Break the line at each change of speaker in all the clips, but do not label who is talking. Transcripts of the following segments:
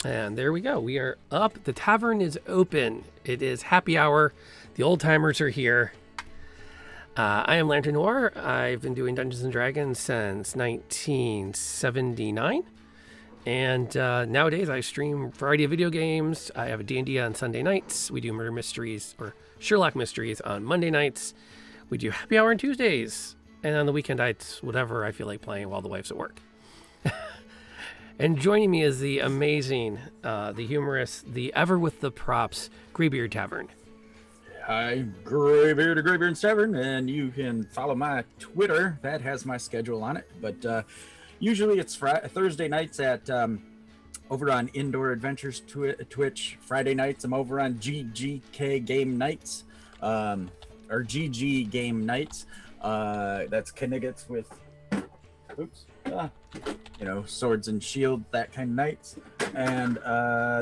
And there we go. We are up. The tavern is open. It is happy hour. The old timers are here. I am Lantern Noir. I've been doing Dungeons and Dragons since 1979. And nowadays I stream a variety of video games. I have a D&D on Sunday nights. We do murder mysteries or Sherlock mysteries on Monday nights. We do happy hour on Tuesdays. And on the weekend nights, whatever I feel like playing while the wife's at work. And joining me is the amazing, the humorous, the ever with the props, Greybeard Tavern.
Hi, Greybeard of Greybeard's Tavern, and you can follow my Twitter. That has my schedule on it. But usually it's Thursday nights at over on Indoor Adventures Twitch. Friday nights I'm over on GGK Game Nights, or GG Game Nights. That's Kniggets with, swords and shield, that kind of nights. And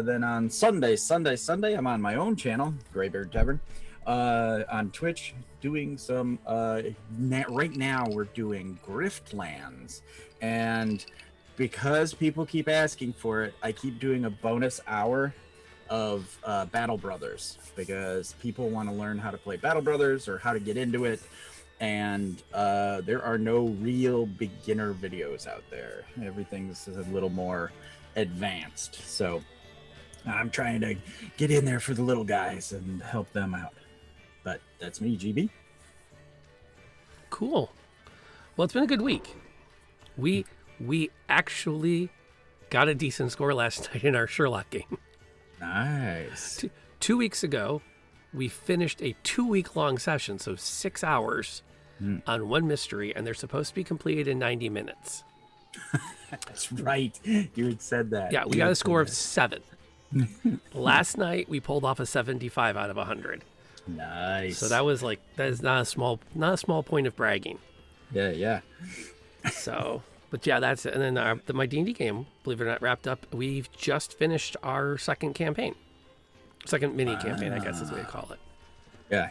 then on Sunday, I'm on my own channel, Greybeard Tavern, on Twitch, doing some, right now we're doing Griftlands. And because people keep asking for it, I keep doing a bonus hour of Battle Brothers, because people want to learn how to play Battle Brothers or how to get into it. And there are no real beginner videos out there. Everything's a little more advanced. So I'm trying to get in there for the little guys and help them out. But that's me, GB.
Cool. Well, it's been a good week. We actually got a decent score last night in our Sherlock game.
Nice.
2 weeks ago, we finished a 2-week-long session, so 6 hours on one mystery, and they're supposed to be completed in 90 minutes.
That's right. You had said that.
Yeah, we got a score of 7. Last night, we pulled off a 75 out of 100.
Nice.
So that is not a small point of bragging.
Yeah.
So, but yeah, that's it. And then my D&D game, believe it or not, wrapped up. We've just finished our second campaign. Second mini campaign, I guess is the way to call it.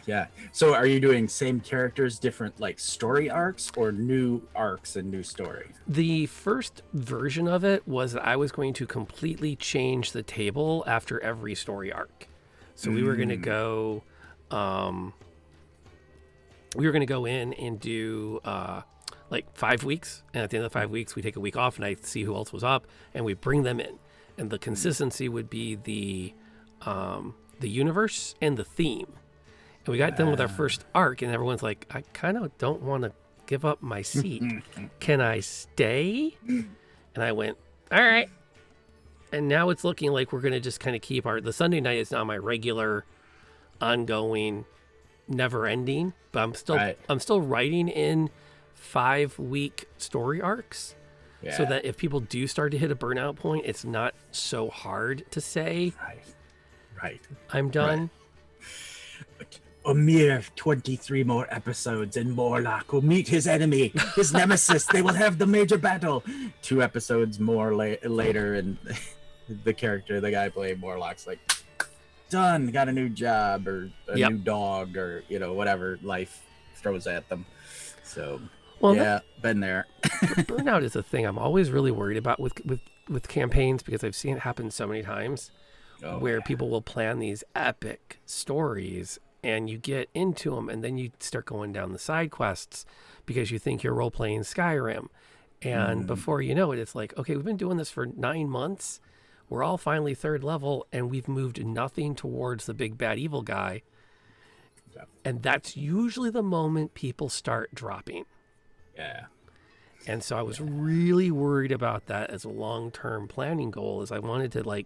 Yeah. So are you doing same characters, different like story arcs, or new arcs and new story?
The first version of it was that I was going to completely change the table after every story arc. So we were going to go, in and do like 5 weeks. And at the end of the 5 weeks, we take a week off and I see who else was up and we bring them in. And the consistency would be the universe and the theme. And we got done with our first arc, and everyone's like, I kind of don't want to give up my seat. Can I stay? And I went, all right. And now it's looking like we're going to just kind of keep the Sunday night is now my regular, ongoing, never ending. But I'm still writing in 5-week story arcs. Yeah. So that if people do start to hit a burnout point, it's not so hard to say,
right.
I'm done.
Right. A mere 23 more episodes and Morlock will meet his enemy, his nemesis. They will have the major battle. 2 episodes more later, and the guy playing Morlock's like, done, got a new job or a new dog or, whatever life throws at them. So, been there.
Burnout is a thing I'm always really worried about with campaigns, because I've seen it happen so many times where people will plan these epic stories and you get into them and then you start going down the side quests because you think you're role-playing Skyrim. And before you know it, it's like, okay, we've been doing this for 9 months. We're all finally 3rd level and we've moved nothing towards the big bad evil guy. Yeah. And that's usually the moment people start dropping.
Yeah.
And so I was really worried about that as a long-term planning goal, is I wanted to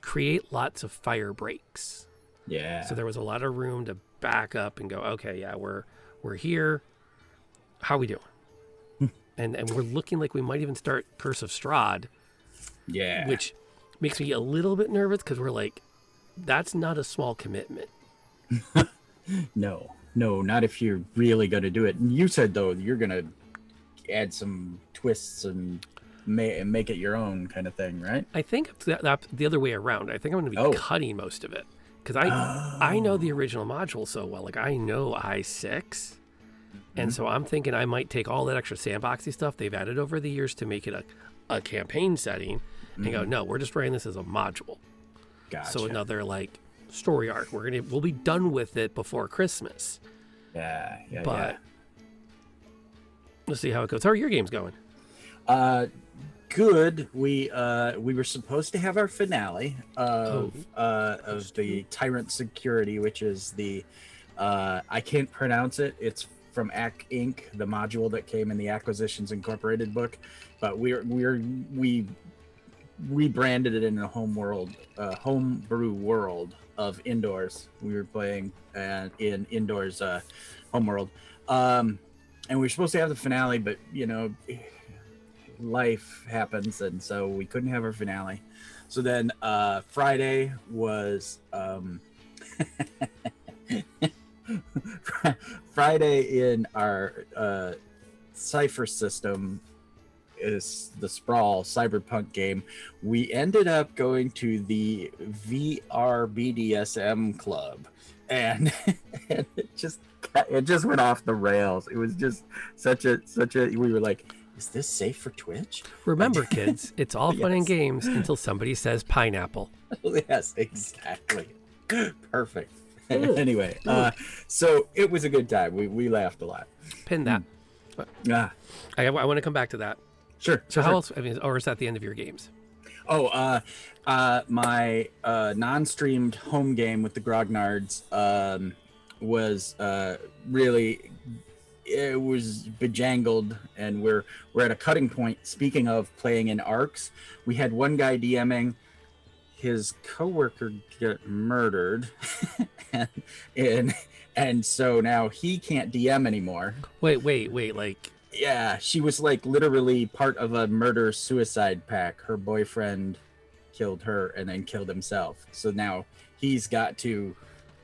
create lots of fire breaks.
Yeah.
So there was a lot of room to back up and go, okay, yeah, we're here. How are we doing? and we're looking like we might even start Curse of Strahd.
Yeah.
Which makes me a little bit nervous, because we're like, that's not a small commitment.
No, not if you're really going to do it. And you said, though, you're going to add some twists and make it your own kind of thing, right?
I think it's the other way around. I think I'm going to be cutting most of it. Because I know the original module so well. Like, I know I6. And so I'm thinking I might take all that extra sandboxy stuff they've added over the years to make it a campaign setting and go, no, we're just running this as a module.
Gotcha.
So another like story arc. We'll be done with it before Christmas.
Yeah.
But let's see how it goes. How are your games going?
Good. We were supposed to have our finale of the Tyrant Security, which is the I can't pronounce it. It's from Ac Inc., the module that came in the Acquisitions Incorporated book, but we rebranded it in a homebrew world of Indoors. We were playing in Indoors homeworld, and we were supposed to have the finale, but life happens, and so we couldn't have our finale. So then Friday was Friday in our Cypher system is the Sprawl Cyberpunk game. We ended up going to the VR BDSM club, and it just went off the rails. It was just such a we were like, is this safe for Twitch?
Remember, kids, it's all fun and games until somebody says pineapple.
Yes, exactly. Perfect. Anyway, so it was a good time. We laughed a lot.
Pin that. I want to come back to that.
Sure.
So how else? I mean, or is that the end of your games?
Oh, my non-streamed home game with the Grognards was really, it was bejangled, and we're at a cutting point. Speaking of playing in arcs, we had one guy DMing, his coworker get murdered, and so now he can't DM anymore.
Wait, like.
Yeah, she was like literally part of a murder-suicide pact. Her boyfriend killed her and then killed himself. So now he's got to,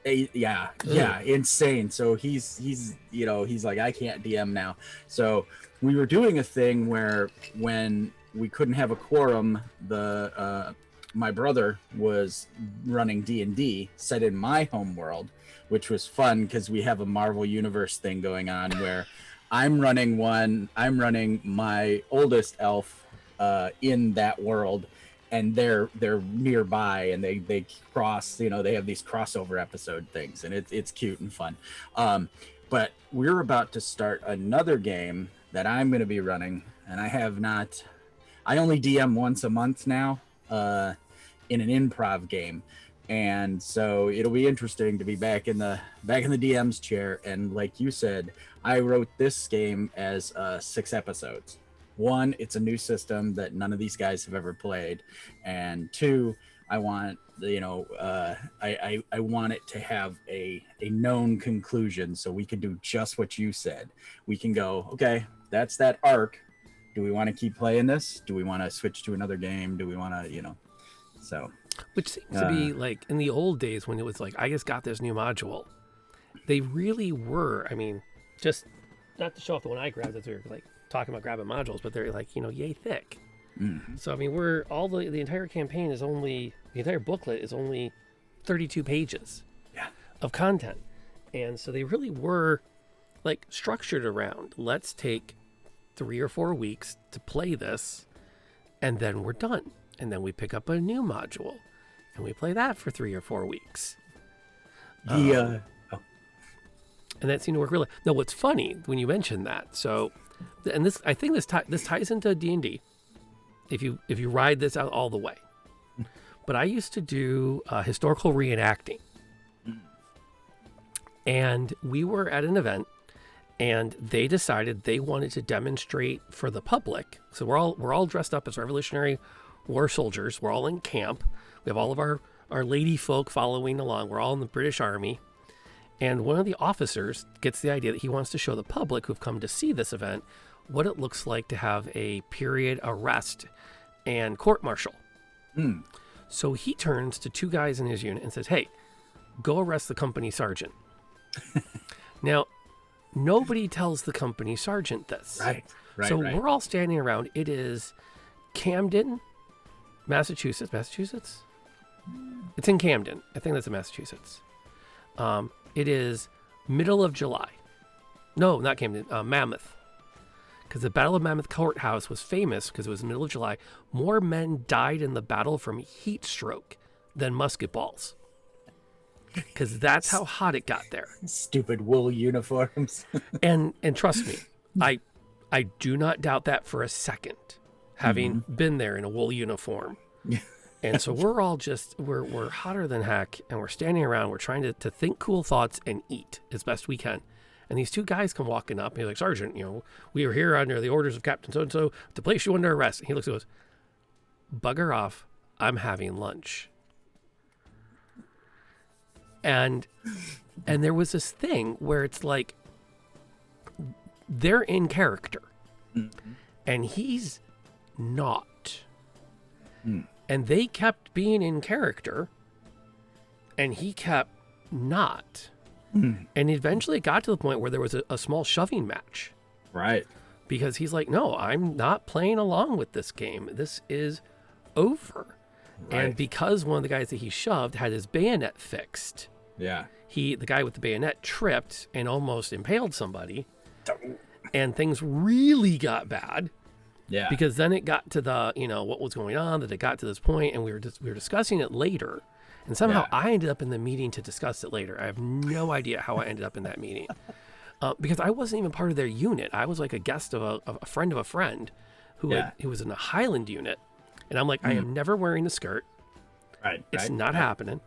insane. So he's like, I can't DM now. So we were doing a thing where when we couldn't have a quorum, my brother was running D&D set in my home world, which was fun because we have a Marvel Universe thing going on where I'm running my oldest elf in that world, and they're nearby, and they cross, they have these crossover episode things, and it's cute and fun. But we're about to start another game that I'm going to be running, and I only DM once a month now in an improv game. And so it'll be interesting to be back in the DM's chair. And like you said, I wrote this game as 6 episodes. 1, it's a new system that none of these guys have ever played, and 2, I want I want it to have a known conclusion, so we can do just what you said. We can go, okay, that's that arc. Do we want to keep playing this? Do we want to switch to another game? Do we want to so.
Which seems to be like in the old days when it was like, I just got this new module. They really were, I mean, just not to show off the one I grabbed as we were like talking about grabbing modules, but they're like, yay thick. Mm-hmm. So, I mean, the entire campaign is the entire booklet is only 32 pages of content. And so they really were like structured around, let's take 3 or 4 weeks to play this, and then we're done. And then we pick up a new module, and we play that for 3 or 4 weeks. And that seemed to work really. Now, what's funny when you mentioned that? So, and this, I think this ties into D&D. If you ride this out all the way, but I used to do historical reenacting, and we were at an event, and they decided they wanted to demonstrate for the public. So we're all dressed up as Revolutionary War soldiers. We're all in camp. We have all of our lady folk following along. We're all in the British Army. And one of the officers gets the idea that he wants to show the public who've come to see this event what it looks like to have a period arrest and court-martial. So he turns to 2 guys in his unit and says, hey, go arrest the company sergeant. Now, nobody tells the company sergeant this. Right. So we're all standing around. It is Camden, Massachusetts? It's in Camden. I think that's in Massachusetts. It is middle of July. No, not Camden. Mammoth. Because the Battle of Mammoth Courthouse was famous because it was in the middle of July. More men died in the battle from heat stroke than musket balls. Because that's how hot it got there.
Stupid wool uniforms.
And trust me, I do not doubt that for a second, having been there in a wool uniform. And so we're all just, we're hotter than heck, and we're standing around, we're trying to think cool thoughts and eat as best we can. And these two guys come walking up, and he's like, Sergeant, we are here under the orders of Captain so-and-so to place you under arrest. And he looks at us, bugger off, I'm having lunch. And there was this thing where it's like, they're in character, and he's not. And they kept being in character, and he kept not. And eventually it got to the point where there was a small shoving match.
Right.
Because he's like, no, I'm not playing along with this game. This is over. Right. And because one of the guys that he shoved had his bayonet fixed, the guy with the bayonet tripped and almost impaled somebody. And things really got bad. Yeah. Because then it got to the, what was going on, that it got to this point, and we were discussing it later. And somehow I ended up in the meeting to discuss it later. I have no idea how I ended up in that meeting. Because I wasn't even part of their unit. I was like a guest of a friend of a friend who was in a Highland unit. And I'm like, I am never wearing a skirt.
Right.
It's not happening.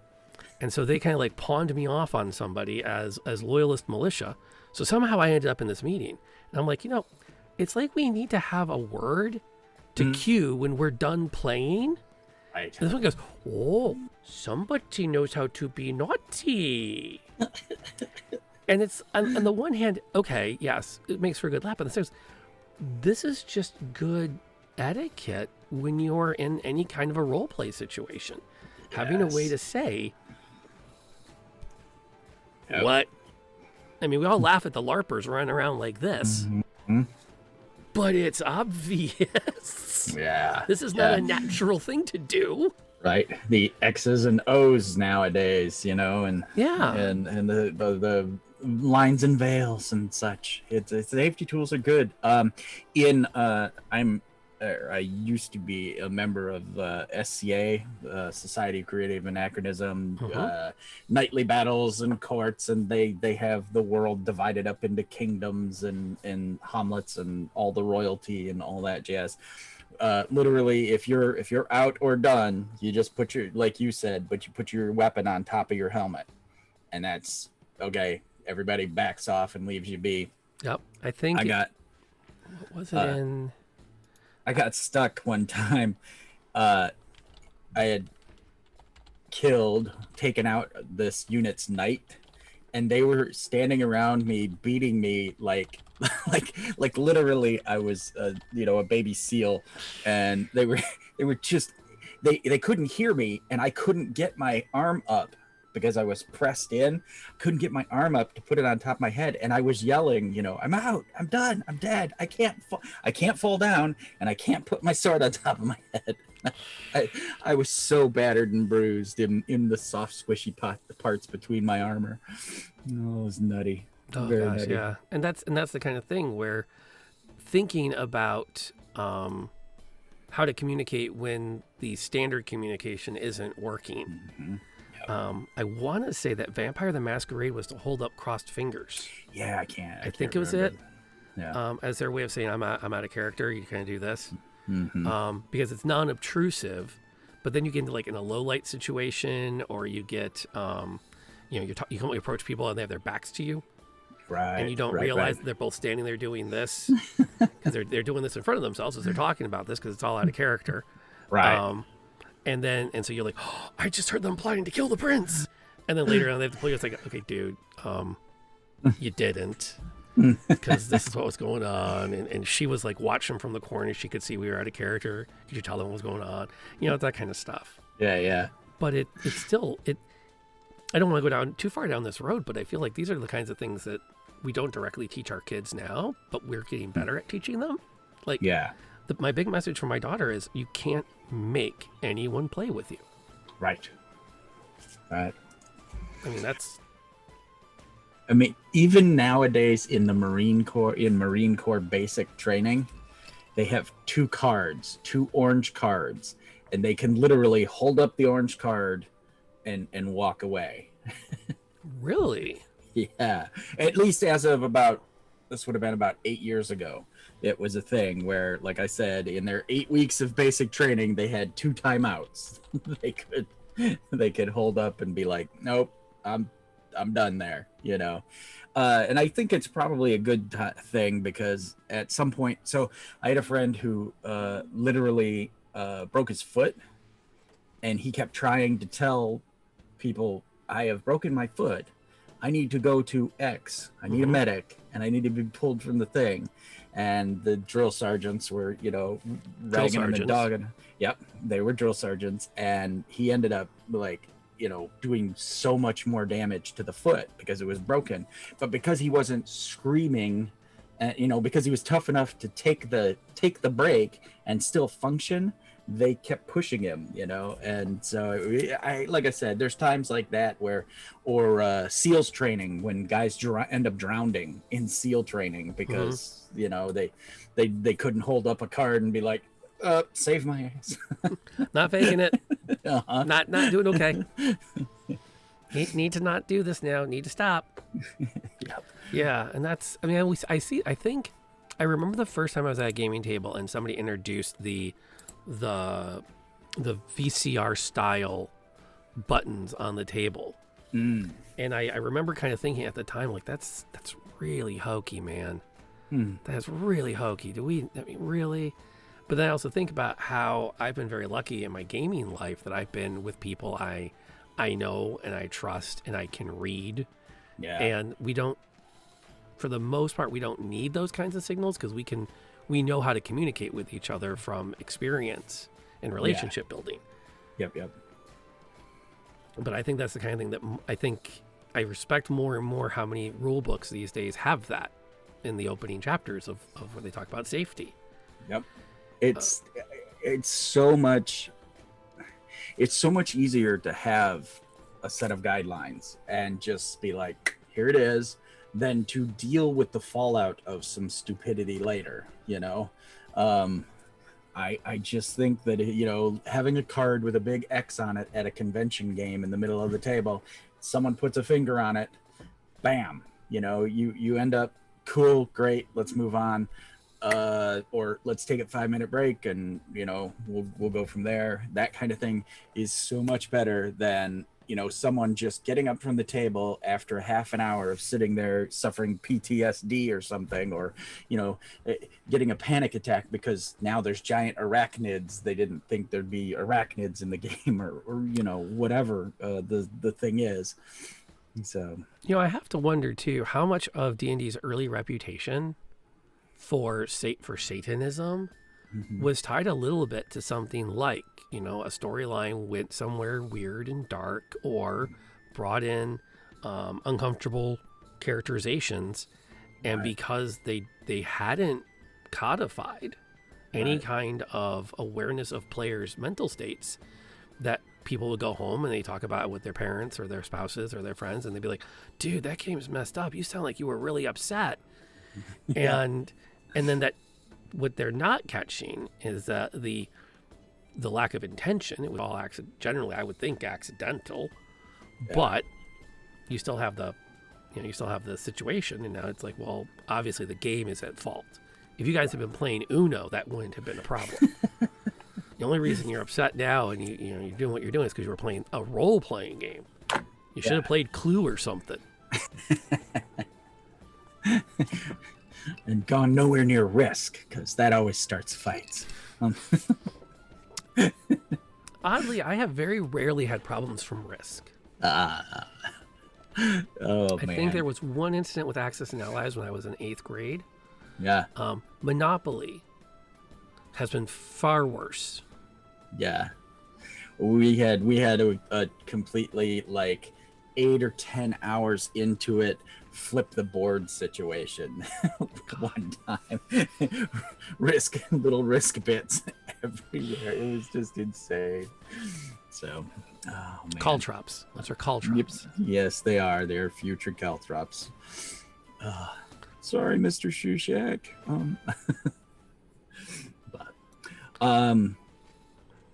And so they kind of like pawned me off on somebody as loyalist militia. So somehow I ended up in this meeting. And I'm like, it's like we need to have a word to cue when we're done playing. Right. And this one goes, oh, somebody knows how to be naughty. And it's, on the one hand, okay, yes, it makes for a good laugh. But this is just good etiquette when you're in any kind of a role play situation. Yes. Having a way to say, what? I mean, we all laugh at the LARPers running around like this. But it's obvious. Yeah. This is not a natural thing to do.
Right. The X's and O's nowadays, and and the lines and veils and such. It's safety tools are good. I used to be a member of SCA, Society of Creative Anachronism, nightly battles and courts, and they have the world divided up into kingdoms and hamlets and all the royalty and all that jazz. Literally, if you're out or done, you just put your, like you said, but you put your weapon on top of your helmet, and that's okay. Everybody backs off and leaves you be.
Yep, I think what was it in?
I got stuck one time. I had taken out this unit's knight, and they were standing around me, beating me like literally I was a baby seal, and they were just they couldn't hear me, and I couldn't get my arm up because I was pressed in. Couldn't get my arm up to put it on top of my head, and I was yelling, I'm out, I'm done, I'm dead, I can't fall down, and I can't put my sword on top of my head. I was so battered and bruised in the soft squishy parts between my armor. Oh, it was nutty.
Oh gosh, nutty. Yeah. And that's the kind of thing where thinking about how to communicate when the standard communication isn't working. I want to say that Vampire the Masquerade was to hold up crossed fingers.
Yeah, I can't.
I think it was it. Yeah. As their way of saying I'm out of character. You kind of do this because it's non-obtrusive, but then you get into like in a low light situation, or you get you can only approach people and they have their backs to you. Right. And you don't realize that they're both standing there doing this because they're doing this in front of themselves as they're talking about this because it's all out of character. Right. And so you're like, oh, I just heard them plotting to kill the prince. And then later on, they have to pull you. It's like, okay, dude, you didn't, because this is what was going on. And she was like watching from the corner. She could see we were out of character. Could you tell them what was going on? That kind of stuff. Yeah. But it's still. I don't want to go down too far down this road, but I feel like these are the kinds of things that we don't directly teach our kids now, but we're getting better at teaching them. Like, yeah. My big message for my daughter is you can't make anyone play with you.
Right.
I mean,
I mean, even nowadays in the Marine Corps basic training, they have two orange cards, and they can literally hold up the orange card and walk away.
Really?
Yeah, at least as of about, this would have been about 8 years ago. It was a thing where, like I said, in their 8 weeks of basic training, they had two timeouts. they could they could hold up and be like, "Nope, I'm done there," you know. And I think it's probably a good thing, because at some point, so I had a friend who literally broke his foot, and he kept trying to tell people, "I have broken my foot. I need to go to X. I need a medic, and I need to be pulled from the thing." And the drill sergeants were, ragging on the dog. And yep, they were drill sergeants. And he ended up like, doing so much more damage to the foot because it was broken. But because he wasn't screaming, because he was tough enough to take the break and still function, they kept pushing him, and so like I said, there's times like that or SEALs training, when guys end up drowning in SEAL training because they couldn't hold up a card and be like, save my ass.
Not faking it.
Uh-huh.
Not doing okay. Need to not do this now. Need to stop.
Yep.
Yeah, and that's. I mean, I think I remember the first time I was at a gaming table and somebody introduced the VCR style buttons on the table. And I remember kind of thinking at the time, like, that's really hokey, man. That's really hokey. Really? But then I also think about how I've been very lucky in my gaming life that I've been with people I know and I trust and I can read.
Yeah.
And for the most part, we don't need those kinds of signals, because we know how to communicate with each other from experience and relationship building.
Yep.
But I think that's the kind of thing that I think I respect more and more, how many rule books these days have that in the opening chapters of where they talk about safety.
Yep. It's so much easier to have a set of guidelines and just be like, here it is, than to deal with the fallout of some stupidity later. I just think that, having a card with a big X on it at a convention game in the middle of the table, someone puts a finger on it, bam, you end up, cool, great, let's move on. Or let's take a 5-minute break and, we'll go from there. That kind of thing is so much better than, someone just getting up from the table after half an hour of sitting there suffering PTSD or something, or, getting a panic attack because now there's giant arachnids. They didn't think there'd be arachnids in the game, or whatever the thing is. So,
I have to wonder too, how much of D&D's early reputation for Satanism was tied a little bit to something like, a storyline went somewhere weird and dark, or brought in uncomfortable characterizations, and because they hadn't codified any kind of awareness of players' mental states, that people would go home and they talk about it with their parents or their spouses or their friends, and they'd be like, dude, that game's messed up, you sound like you were really upset. And then that, what they're not catching is that the lack of intention. It was all generally, I would think, accidental, but you still have the situation, and now it's like, well, obviously the game is at fault. If you guys had been playing Uno, that wouldn't have been a problem. The only reason you're upset now and you're doing what you're doing is because you were playing a role-playing game. You should have played Clue or something.
And gone nowhere near Risk, because that always starts fights.
Oddly, I have very rarely had problems from Risk.
Oh,
I think there was one incident with Axis and Allies when I was in 8th grade.
Yeah.
Monopoly has been far worse.
Yeah. We had a completely, like, 8 or 10 hours into it, flip the board situation one time. Little risk bits everywhere. It was just insane. So, oh man.
Caltrops. Those are caltrops.
Yes, they are. They're future caltrops. Sorry, Mr. Shushack.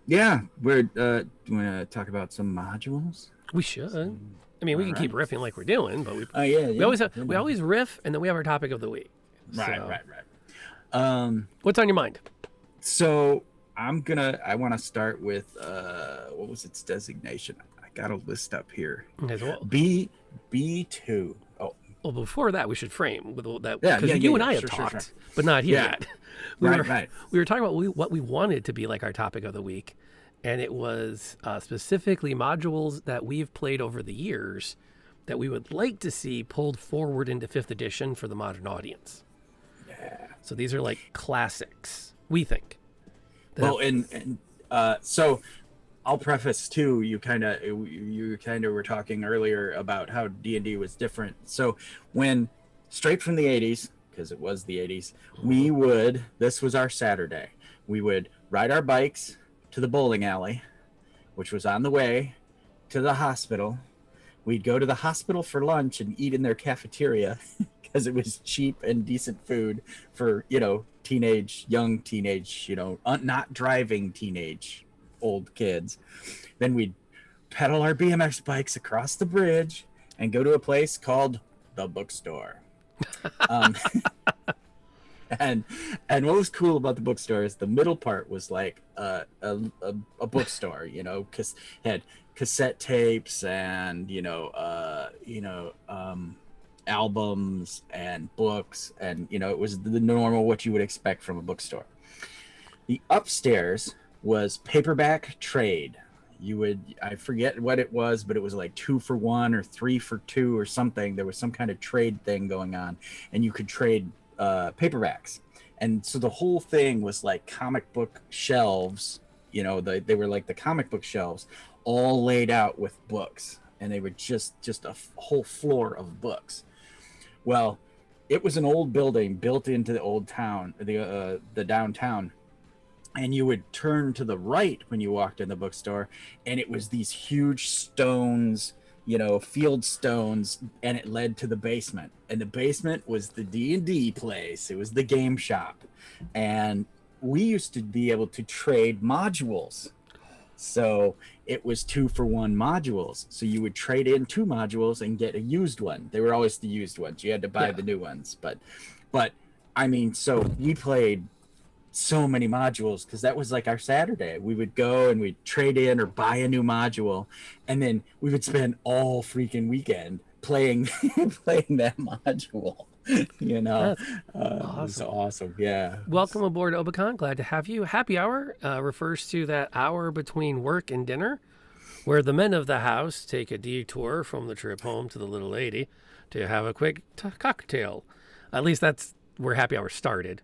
Yeah, we're do you want to talk about some modules?
We should. I mean, we can keep riffing like we're doing, but we always riff, and then we have our topic of the week.
Right.
What's on your mind?
So I want to start with what was its designation? I got a list up here.
Okay, so
B2. Oh,
well, before that, we should frame with that because you and I have talked, but not here yet. We were talking about what we wanted to be like our topic of the week, and it was specifically modules that we've played over the years that we would like to see pulled forward into 5th edition for the modern audience.
Yeah.
So these are like classics, we think.
Well, so I'll preface too. You kind of were talking earlier about how D&D was different. So when straight from the 80s, because it was the 80s, this was our Saturday. We would ride our bikes to the bowling alley, which was on the way to the hospital. We'd go to the hospital for lunch and eat in their cafeteria because it was cheap and decent food for, young teenage, not driving teenage old kids. Then we'd pedal our BMX bikes across the bridge and go to a place called the bookstore. And what was cool about the bookstore is the middle part was like a bookstore, because it had cassette tapes and albums and books, and it was the normal what you would expect from a bookstore. The upstairs was paperback trade. I forget what it was, but it was like 2 for 1 or 3 for 2 or something. There was some kind of trade thing going on, and you could trade paperbacks. And so the whole thing was like comic book shelves, they were like the comic book shelves all laid out with books, and they were just a whole floor of books. Well, it was an old building built into the old town, the downtown. And you would turn to the right when you walked in the bookstore, and it was these huge stones, field stones, and it led to the basement. And the basement was the D&D place. It was the game shop. And we used to be able to trade modules. So it was 2 for 1 modules. So you would trade in 2 modules and get a used one. They were always the used ones. You had to buy the new ones. But I mean, so we played so many modules because that was like our Saturday. We would go and we'd trade in or buy a new module, and then we would spend all freaking weekend playing that module. Awesome. It was awesome. Yeah.
Welcome aboard, Obicon. Glad to have you. Happy hour refers to that hour between work and dinner, where the men of the house take a detour from the trip home to the little lady to have a quick cocktail. At least that's where happy hour started.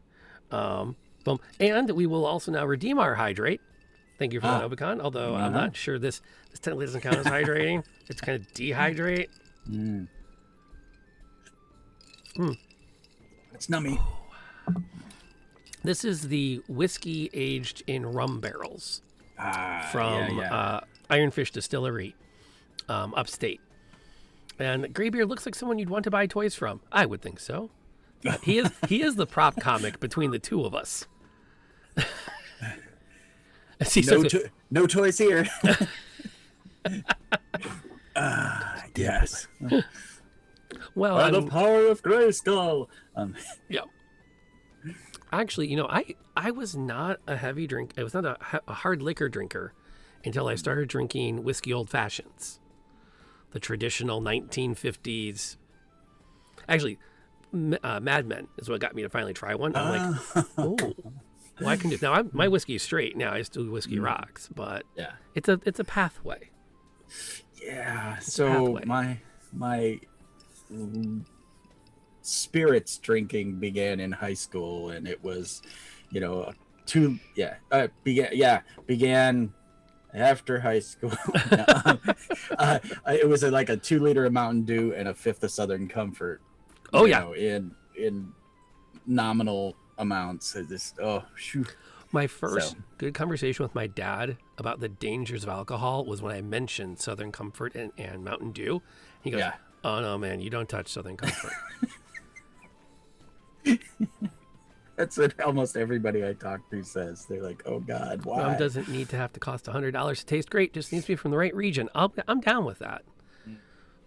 And we will also now redeem our hydrate. Thank you for that, Obicon. Although I'm not sure this technically doesn't count as hydrating. It's kind of dehydrate.
It's nummy.
This is the whiskey aged in rum barrels from Ironfish Distillery, upstate. And Graybeard looks like someone you'd want to buy toys from. I would think so. He is the prop comic between the two of us.
No toys here. Yes.
Well,
by the power of Grayskull.
Yeah. Actually, I was not a heavy drink. I was not a hard liquor drinker until I started drinking whiskey old fashions, the traditional 1950s. Actually, Mad Men is what got me to finally try one. I'm like, oh, well, I can do. Now my whiskey is straight. Now I still do whiskey rocks, but it's a pathway.
Yeah.
It's
so my spirits drinking began in high school, and it was, began after high school. It was like a 2-liter of Mountain Dew and a fifth of Southern Comfort. In nominal amounts.
My first
So.
good conversation with my dad about the dangers of alcohol was when I mentioned Southern Comfort and Mountain Dew. He goes,
Yeah.
"Oh no, man, you don't touch Southern Comfort."
That's what almost everybody I talk to says. They're like, "Oh God, why?"
Rum doesn't need to have to cost $100 to taste great. Just needs to be from the right region. I'm down with that.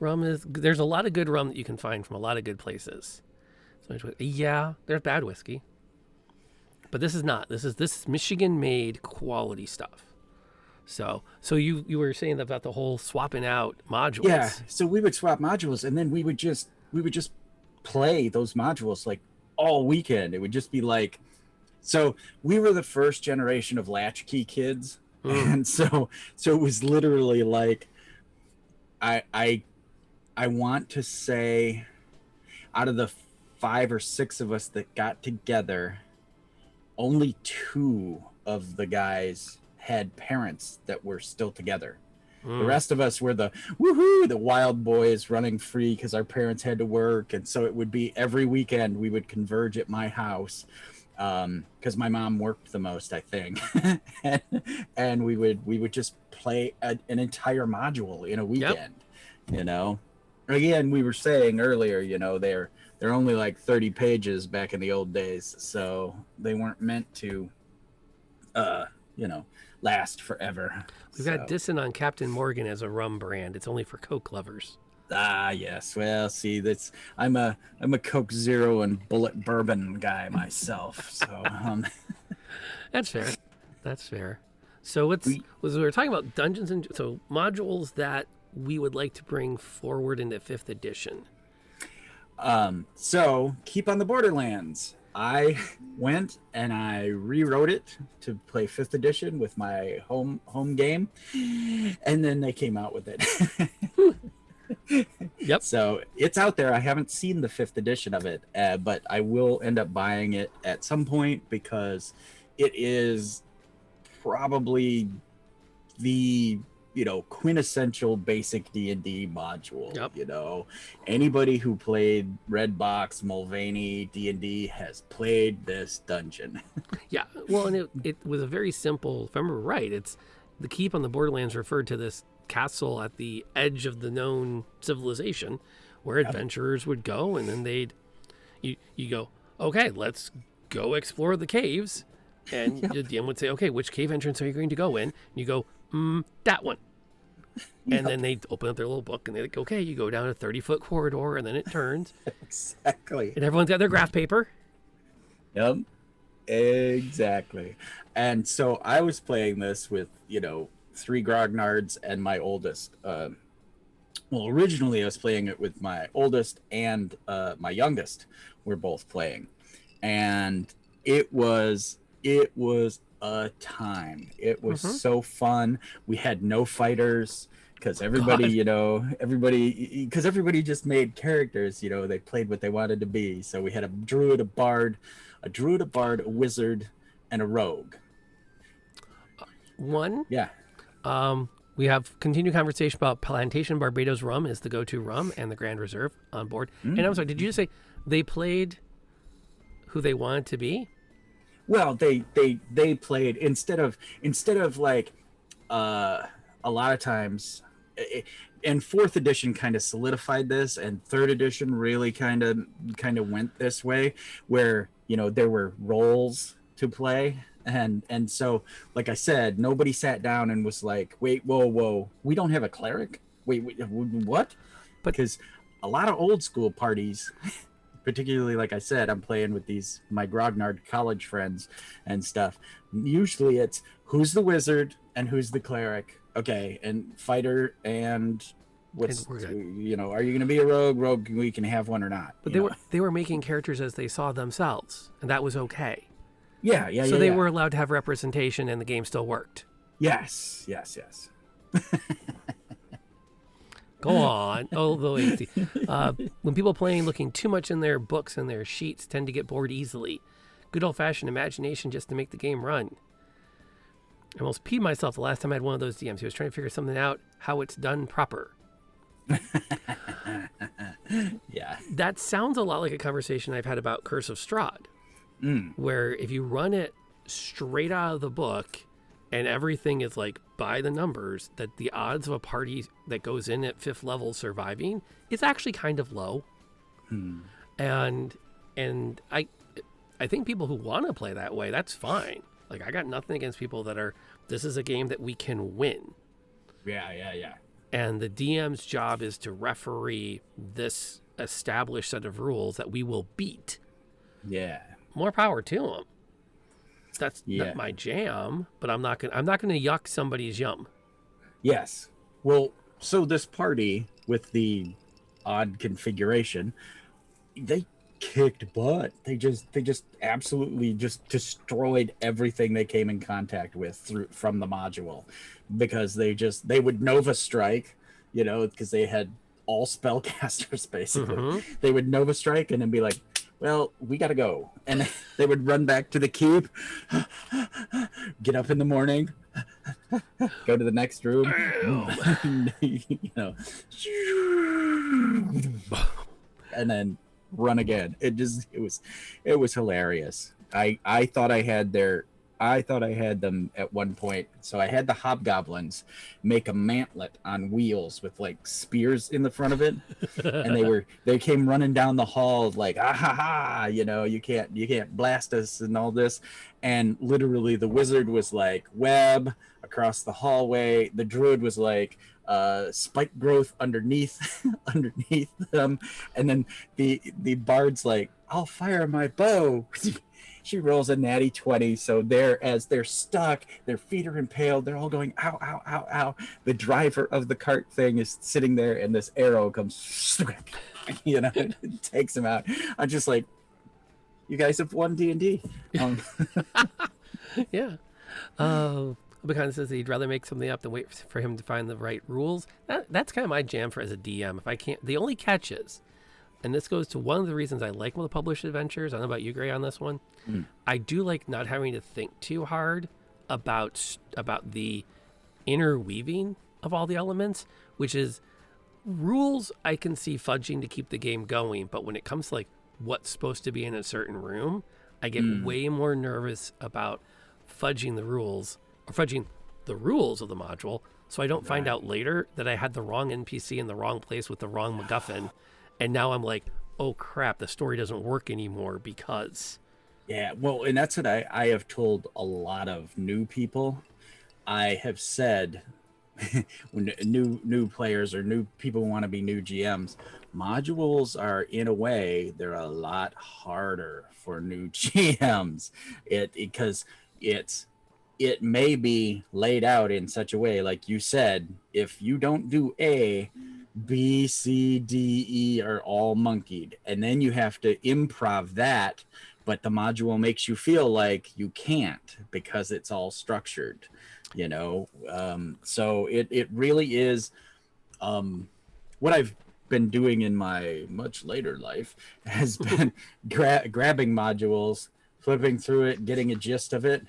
There's a lot of good rum that you can find from a lot of good places. So yeah, there's bad whiskey, but this is not. This is Michigan-made quality stuff. So you were saying about the whole swapping out modules.
Yeah. So we would swap modules, and then we would just play those modules like all weekend. It would just be like, so we were the first generation of latchkey kids, and so it was literally like, I want to say, out of the 5 or 6 of us that got together, only 2 of the guys had parents that were still together. The rest of us were the wild boys running free because our parents had to work. And so it would be every weekend we would converge at my house because my mom worked the most, I think. and we would just play an entire module in a weekend. Yep. Again, we were saying earlier, they're only like 30 pages back in the old days. So they weren't meant to, last forever.
We've got Dissin on Captain Morgan as a rum brand. It's only for Coke lovers.
Ah, yes. Well, see, I'm a Coke Zero and Bullet Bourbon guy myself. So
That's fair. So we were talking about Dungeons and so modules that we would like to bring forward into 5th edition.
So Keep on the Borderlands. I went and I rewrote it to play 5th edition with my home game, and then they came out with it.
Yep.
So it's out there. I haven't seen the 5th edition of it, but I will end up buying it at some point because it is probably the quintessential basic D&D module.
Yep.
Anybody who played Red Box, Mulvaney, D&D has played this dungeon.
Yeah, well, and it was a very simple, if I remember right, it's the Keep on the Borderlands referred to this castle at the edge of the known civilization where adventurers would go, and then you go, okay, let's go explore the caves, and the DM would say, okay, which cave entrance are you going to go in? And you go, that one. And then they open up their little book and they're like, okay, you go down a 30-foot corridor and then it turns.
Exactly.
And everyone's got their graph paper.
Yep. Exactly. And so I was playing this with, 3 grognards and my oldest. Originally I was playing it with my oldest and my youngest. We're both playing. And it was a time. It was so fun. We had no fighters because everybody just made characters. They played what they wanted to be. So we had a druid, a bard, a wizard, and a rogue.
We have continued conversation about Plantation Barbados rum is the go-to rum and the Grand Reserve on board. And I'm sorry, did you just say they played who they wanted to be?
Well, they played instead of like a lot of times, and 4th edition kind of solidified this, and 3rd edition really kind of went this way, where there were roles to play, and so like I said, nobody sat down and was like, wait, whoa, we don't have a cleric. Wait, what? Because a lot of old school parties. Particularly, like I said, I'm playing with my grognard college friends and stuff. Usually it's who's the wizard and who's the cleric. Okay, and fighter and are you going to be a rogue? Rogue, we can have one or not.
But they were making characters as they saw themselves, and that was okay.
Yeah.
So they were allowed to have representation, and the game still worked.
Yes.
Go on. Although when people playing looking too much in their books and their sheets tend to get bored easily. Good old-fashioned imagination just to make the game run. I almost peed myself the last time I had one of those DMs. He was trying to figure something out, how it's done proper.
Yeah.
That sounds a lot like a conversation I've had about Curse of Strahd, where if you run it straight out of the book and everything is like by the numbers, that the odds of a party that goes in at 5th level surviving is actually kind of low. And I think people who want to play that way, that's fine. Like, I got nothing against people that are, this is a game that we can win.
Yeah.
And the DM's job is to referee this established set of rules that we will beat.
Yeah.
More power to them. That's not my jam, but I'm not gonna yuck somebody's yum.
Yes. Well, so this party with the odd configuration, they kicked butt. They just absolutely just destroyed everything they came in contact with from the module, because they would Nova Strike, because they had all spellcasters basically. They would Nova Strike and then be like, well, we gotta go, and they would run back to the keep, get up in the morning, go to the next room, and then run again. It was hilarious. I thought I had them at one point. So I had the hobgoblins make a mantlet on wheels with like spears in the front of it, and they came running down the hall like, ah ha ha, you can't blast us and all this. And literally the wizard was like web across the hallway. The druid was like spike growth underneath them, and then the bard's like, I'll fire my bow. She rolls a natty 20, so as they're stuck, their feet are impaled, they're all going ow, ow, ow, ow. The driver of the cart thing is sitting there, and this arrow comes, it takes him out. I'm just like, you guys have won D&D.
Yeah. Because says that he'd rather make something up than wait for him to find the right rules. That's kind of my jam as a DM. If I can't, the only catch is, and this goes to one of the reasons I like the published adventures. I don't know about you, Gray, on this one. I do like not having to think too hard about the interweaving of all the elements, which is rules I can see fudging to keep the game going. But when it comes to like what's supposed to be in a certain room, I get way more nervous about fudging the rules of the module, so I don't find out later that I had the wrong NPC in the wrong place with the wrong MacGuffin. And now I'm like, oh crap, the story doesn't work anymore because.
Yeah, well, and that's what I have told a lot of new people. I have said, when new players or new people want to be new GMs, modules are, in a way, they're a lot harder for new GMs. Because it may be laid out in such a way, like you said, if you don't do A, B, C, D, E are all monkeyed, and then you have to improv that, but the module makes you feel like you can't because it's all structured, so it really is what I've been doing in my much later life has been grabbing modules, flipping through it, getting a gist of it,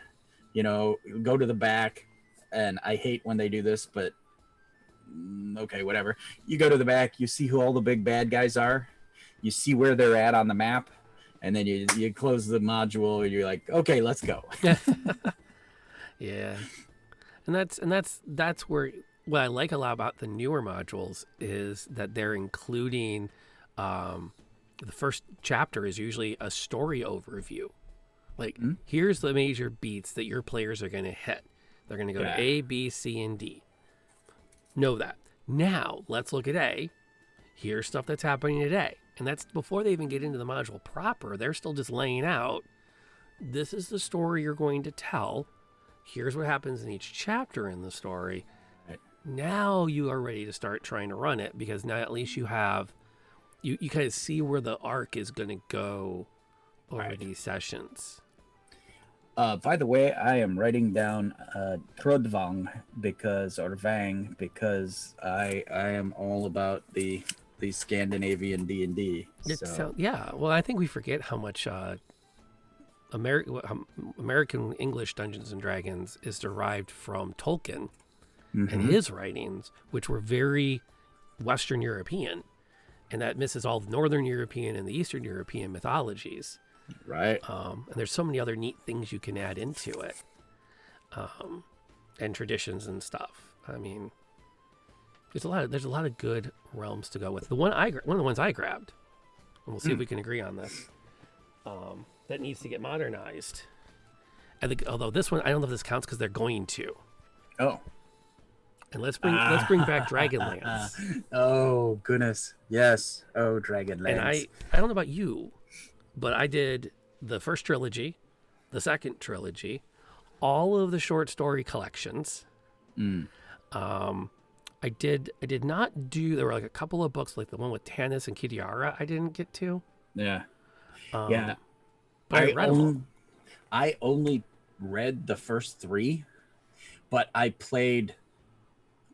go to the back. And I hate when they do this, but okay, whatever. You go to the back, you see who all the big bad guys are, you see where they're at on the map, and then you close the module and you're like, okay, let's go.
Yeah. And that's where what I like a lot about the newer modules is that they're including the first chapter is usually a story overview. Like, here's the major beats that your players are going to hit. They're going to go to A, B, C, and D. Know that. Now, let's look at A. Here's stuff that's happening today. And that's before they even get into the module proper. They're still just laying out, this is the story you're going to tell. Here's what happens in each chapter in the story. Right. Now you are ready to start trying to run it, because now at least you have, you kind of see where the arc is going to go over these sessions.
By the way, I am writing down Krodvang because I am all about the Scandinavian D&D. So.
Yeah, well, I think we forget how much American English Dungeons and Dragons is derived from Tolkien and his writings, which were very Western European, and that misses all the Northern European and the Eastern European mythologies.
Right.
And there's so many other neat things you can add into it, and traditions and stuff. I mean, there's a lot of good realms to go with. One of the ones I grabbed, and we'll see if we can agree on this. That needs to get modernized. I think, although this one, I don't know if this counts because they're going to.
Oh.
And let's bring back Dragonlance.
Oh goodness, yes. Oh, Dragonlance.
And I don't know about you, but I did the first trilogy, the second trilogy, all of the short story collections. I did not do. There were like a couple of books, like the one with Tanis and Kitiara, I didn't get to.
Yeah.
Yeah. But I read them all.
I only read the first 3, but I played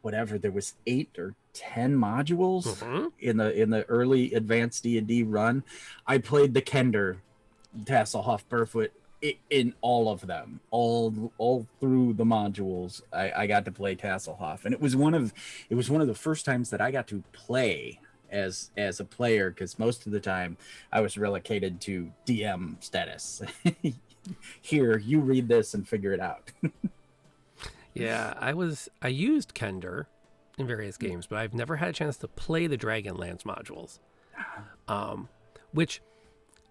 whatever, there was 8 or 10 modules in the early advanced D&D run. I played the Kender, Tasselhoff, Burfoot in all of them, all through the modules. I got to play Tasselhoff, and it was one of the first times that I got to play as a player, because most of the time I was relegated to DM status. Here, you read this and figure it out.
Yeah, I used Kender in various games, but I've never had a chance to play the Dragonlance modules. Which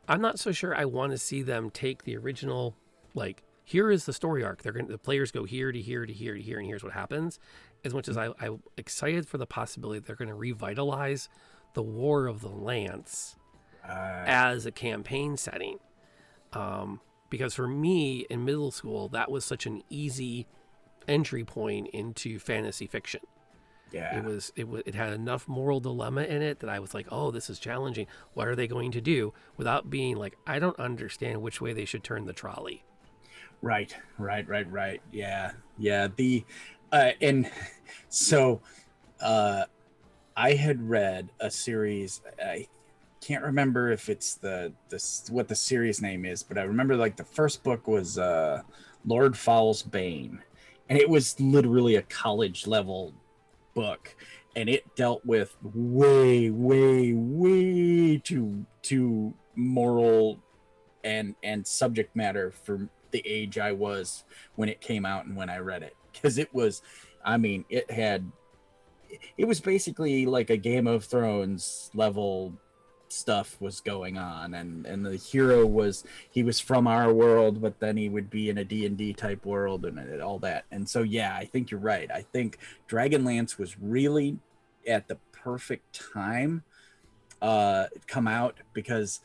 I'm not so sure I want to see them take the original, like, here is the story arc. The players go here to here to here to here, and here's what happens. As much as I'm excited for the possibility they're going to revitalize the War of the Lance as a campaign setting. Because for me in middle school, that was such an easy entry point into fantasy fiction.
Yeah,
it had enough moral dilemma in it that I was like, oh, this is challenging. What are they going to do, without being like, I don't understand which way they should turn the trolley.
Right. Yeah. The and so I had read a series. I can't remember if it's what the series name is, but I remember like the first book was Lord Fowl's Bane, and it was literally a college level book, and it dealt with way too moral and subject matter for the age I was when it came out and when I read it, because it was, I mean, it was basically like a Game of Thrones level stuff was going on, and the hero was from our world, but then he would be in a D&D type world and all that. And so yeah, I think you're right. I think Dragonlance was really at the perfect time come out, because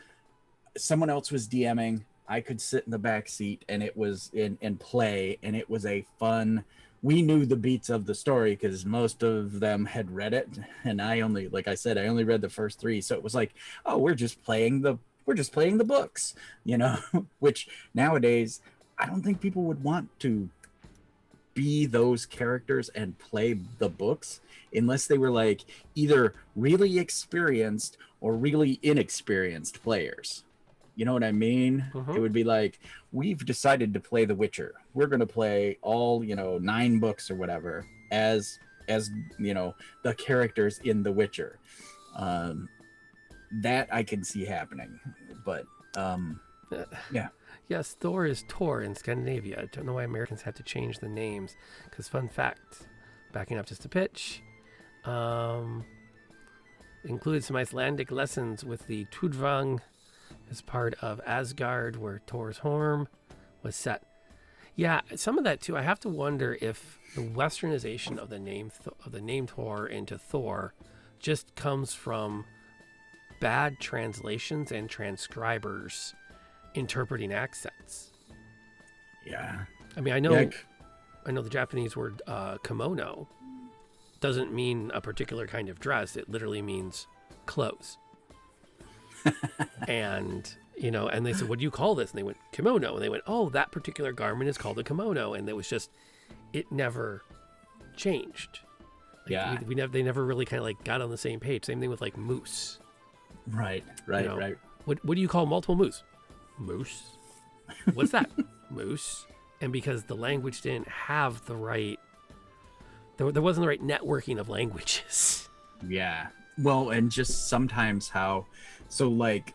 someone else was DMing, I could sit in the back seat, and it was in play, and it was a fun. We knew the beats of the story because most of them had read it, and I only read the first 3, so it was like, oh, we're just playing the books, which nowadays I don't think people would want to be those characters and play the books unless they were like either really experienced or really inexperienced players. You know what I mean? It would be like, we've decided to play The Witcher. We're going to play all, 9 books or whatever as the characters in The Witcher. That I can see happening. But, yeah.
Yes, Thor is Tor in Scandinavia. I don't know why Americans had to change the names. Because, fun fact, backing up just a pitch, included some Icelandic lessons with the Tudvang as part of Asgard, where Thor's home was set. Yeah, some of that too. I have to wonder if the westernization of the name Thor into Thor just comes from bad translations and transcribers interpreting accents.
Yeah.
I mean, I know the Japanese word kimono doesn't mean a particular kind of dress. It literally means clothes. And and they said, what do you call this? And they went, kimono. And they went, oh, that particular garment is called a kimono. And it never changed.
Yeah.
They never really kind of like got on the same page. Same thing with like moose.
Right.
What do you call multiple moose? Moose. What's that? Moose. And because the language didn't have the right, there wasn't the right networking of languages.
Yeah. Well, and just sometimes how, so like,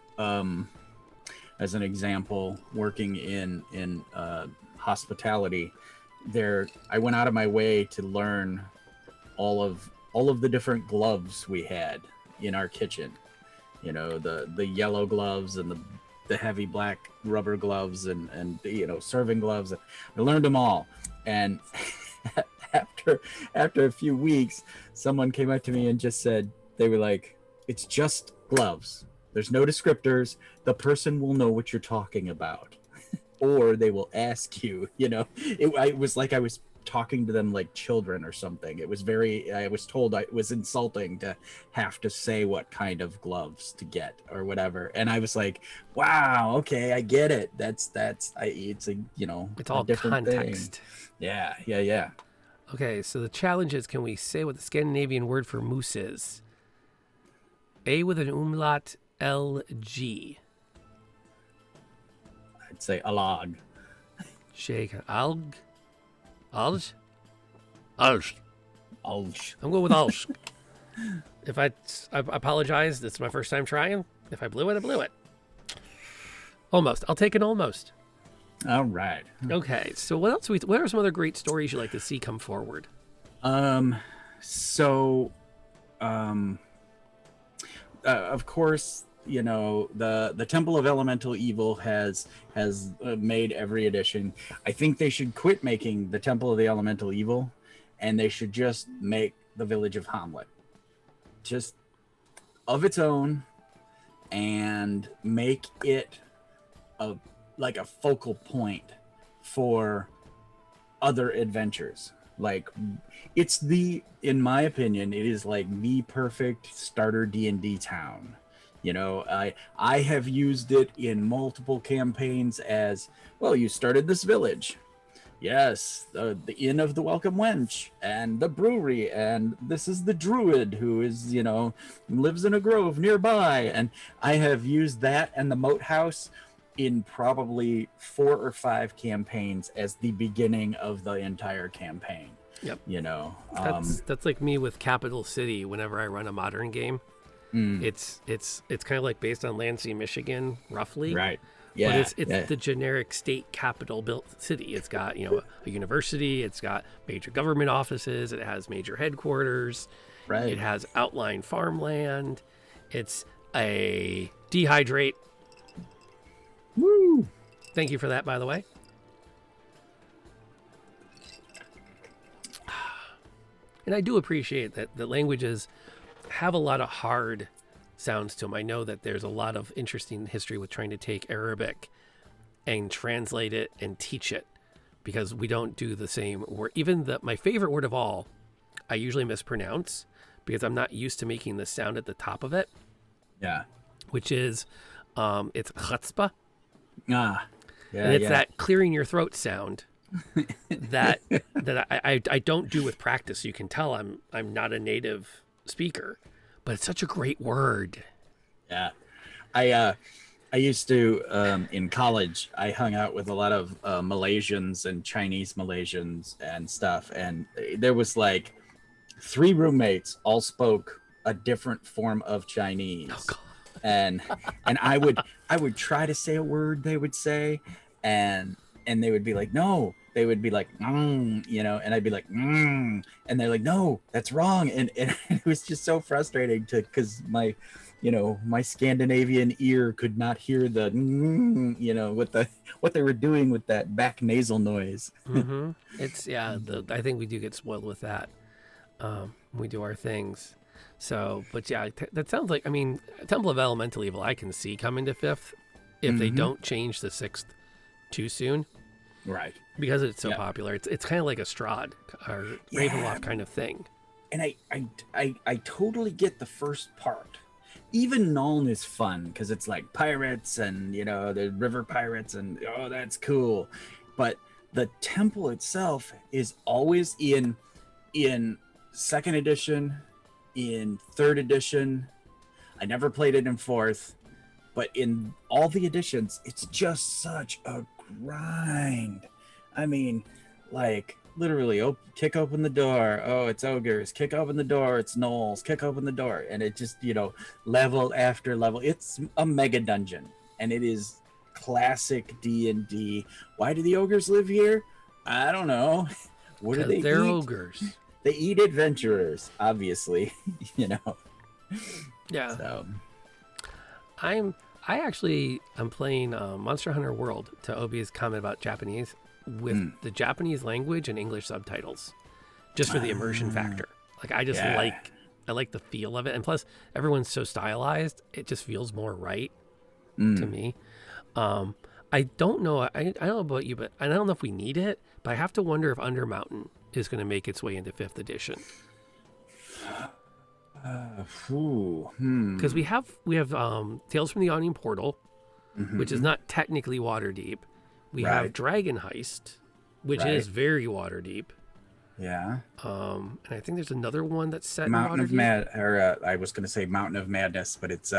as an example, working in hospitality, there I went out of my way to learn all of the different gloves we had in our kitchen. You know, the yellow gloves and the heavy black rubber gloves and serving gloves. I learned them all. And after a few weeks, someone came up to me and just said, they were like, it's just gloves. There's no descriptors. The person will know what you're talking about. Or they will ask you, it was like I was talking to them like children or something. I was told it was insulting to have to say what kind of gloves to get or whatever. And I was like, wow, okay, I get it. It's
all
a different
context.
thing. Yeah.
Okay, so the challenge is, can we say what the Scandinavian word for moose is? A with an umlaut, LG.
I'd say alag.
Shake alg. Alj? Alj.
Alj.
I'm going with alj. If I apologize, this is my first time trying. If I blew it, I blew it. Almost. I'll take an almost.
All right.
Okay, so what else? What are some other great stories you'd like to see come forward?
Of course, the Temple of Elemental Evil has made every edition. I think they should quit making the Temple of the Elemental Evil, and they should just make the Village of Hamlet just of its own, and make it like a focal point for other adventures. Like, in my opinion, it is like the perfect starter D&D town. I have used it in multiple campaigns as, well, you started this village. Yes, the Inn of the Welcome Wench and the brewery, and this is the druid who is, lives in a grove nearby. And I have used that and the moat house in probably 4 or 5 campaigns as the beginning of the entire campaign.
Yep.
That's
like me with Capital City. Whenever I run a modern game, it's kind of like based on Lansing, Michigan, roughly.
Right. Yeah.
But it's the generic state capital built city. It's got a university. It's got major government offices. It has major headquarters.
Right.
It has outlying farmland. It's a dehydrate.
Woo!
Thank you for that, by the way. And I do appreciate that the languages have a lot of hard sounds to them. I know that there's a lot of interesting history with trying to take Arabic and translate it and teach it, because we don't do the same word. Even my favorite word of all, I usually mispronounce because I'm not used to making the sound at the top of it.
Yeah.
Which is, it's chutzpah.
Yeah,
and it's that clearing your throat sound that I don't do with practice. You can tell I'm not a native speaker, but it's such a great word.
Yeah, I used to in college. I hung out with a lot of Malaysians and Chinese Malaysians and stuff, and there was like 3 roommates all spoke a different form of Chinese.
Oh, God.
And I would try to say a word they would say, and they would be like, no. They would be like, and I'd be like, and they're like, no, that's wrong. And it was just so frustrating because my Scandinavian ear could not hear the, what they were doing with that back nasal noise.
Mm-hmm. It's I think we do get spoiled with that. We do our things. So, but yeah, that sounds like, Temple of Elemental Evil I can see coming to 5th if they don't change the 6th too soon.
Right.
Because it's so popular. It's kind of like a Strahd or Ravenloft kind of thing.
And I totally get the first part. Even Nuln is fun because it's like pirates and, the river pirates and, oh, that's cool. But the temple itself is always in 2nd edition, in 3rd edition. I never played it in 4th, but in all the editions, it's just such a grind. Literally, kick open the door. Oh, it's ogres. Kick open the door. It's gnolls. Kick open the door. And it just, level after level. It's a mega dungeon, and it is classic D&D. Why do the ogres live here? I don't know. What do they
they're
eat?
ogres.
They eat adventurers, obviously.
Yeah.
So
I'm playing Monster Hunter World, to Obi's comment about Japanese, with the Japanese language and English subtitles, just for the immersion factor. Like I just like the feel of it, and plus everyone's so stylized, it just feels more right to me. I don't know. I don't know about you, but I don't know if we need it. But I have to wonder if Undermountain is going to make its way into 5th edition. Because we have Tales from the Yawning Portal, which is not technically Waterdeep. We have Dragon Heist, which is very Waterdeep.
Yeah.
And I think there's another one that's set
Mountain
in
of
Waterdeep.
I was going to say Mountain of Madness, but it's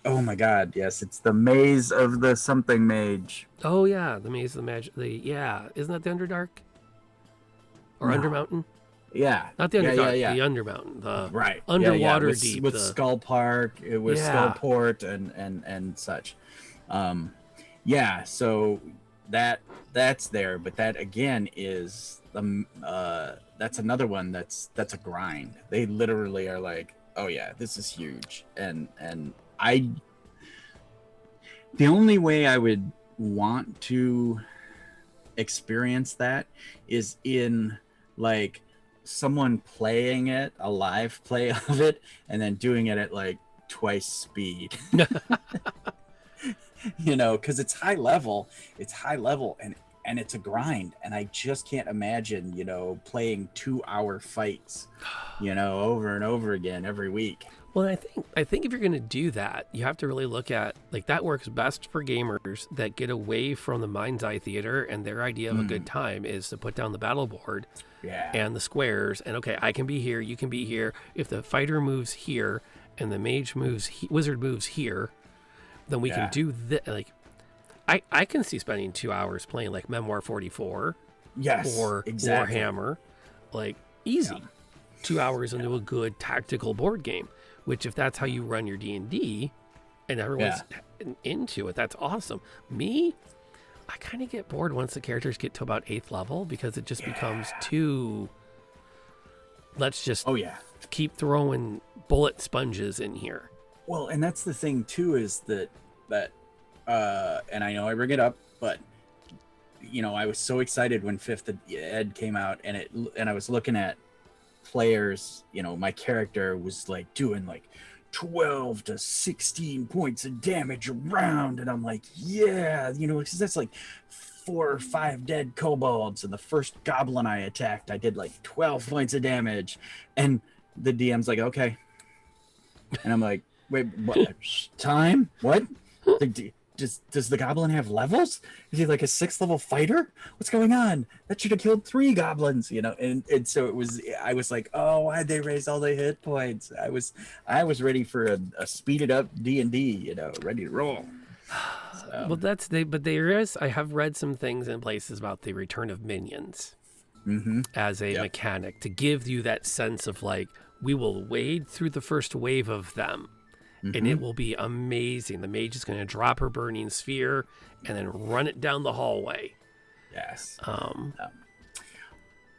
oh my God, yes, it's the Maze of the Something Mage.
Oh yeah, the Maze of the Magic. Isn't that the Underdark or Undermountain?
Yeah,
Not the Underdark.
yeah.
The Undermountain. The
Right.
Underwater
with,
Deep.
With Skull Park, it was Skullport and such. So that's there, but that again is that's another one that's a grind. They literally are like, oh yeah, this is huge, and the only way I would want to experience that is in like someone playing it, a live play of it, and then doing it at like twice speed. Because it's high level and it's a grind, and I just can't imagine playing 2-hour fights over and over again every week.
Well, I think if you're going to do that, you have to really look at, like, that works best for gamers that get away from the mind's eye theater, and their idea of a good time is to put down the battle board and the squares, and okay, I can be here, you can be here. If the fighter moves here and the mage wizard moves here, then we can do this. Like, I can see spending 2 hours playing like Memoir 44 or Warhammer, like easy. 2 hours into a good tactical board game, which if that's how you run your D&D and everyone's into it, that's awesome. Me, I kind of get bored once the characters get to about 8th level, because it just becomes too, let's just keep throwing bullet sponges in here.
Well, and that's the thing too, is that and I know I bring it up, but I was so excited when 5th Ed came out, and I was looking at players, my character was like doing like 12 to 16 points of damage around, and I'm like, because that's like 4 or 5 dead kobolds, and the first goblin I attacked, I did like 12 points of damage, and the DM's like, okay, and I'm like, wait, what? Time? What? Does the goblin have levels? Is he like a 6th level fighter? What's going on? That should have killed 3 goblins, and so I was like, oh, why'd they raise all the hit points? I was ready for a speeded up D&D, ready to roll. So.
Well, I have read some things in places about the return of minions as a mechanic to give you that sense of like, we will wade through the first wave of them. And it will be amazing. The mage is going to drop her burning sphere and then run it down the hallway.
Yes.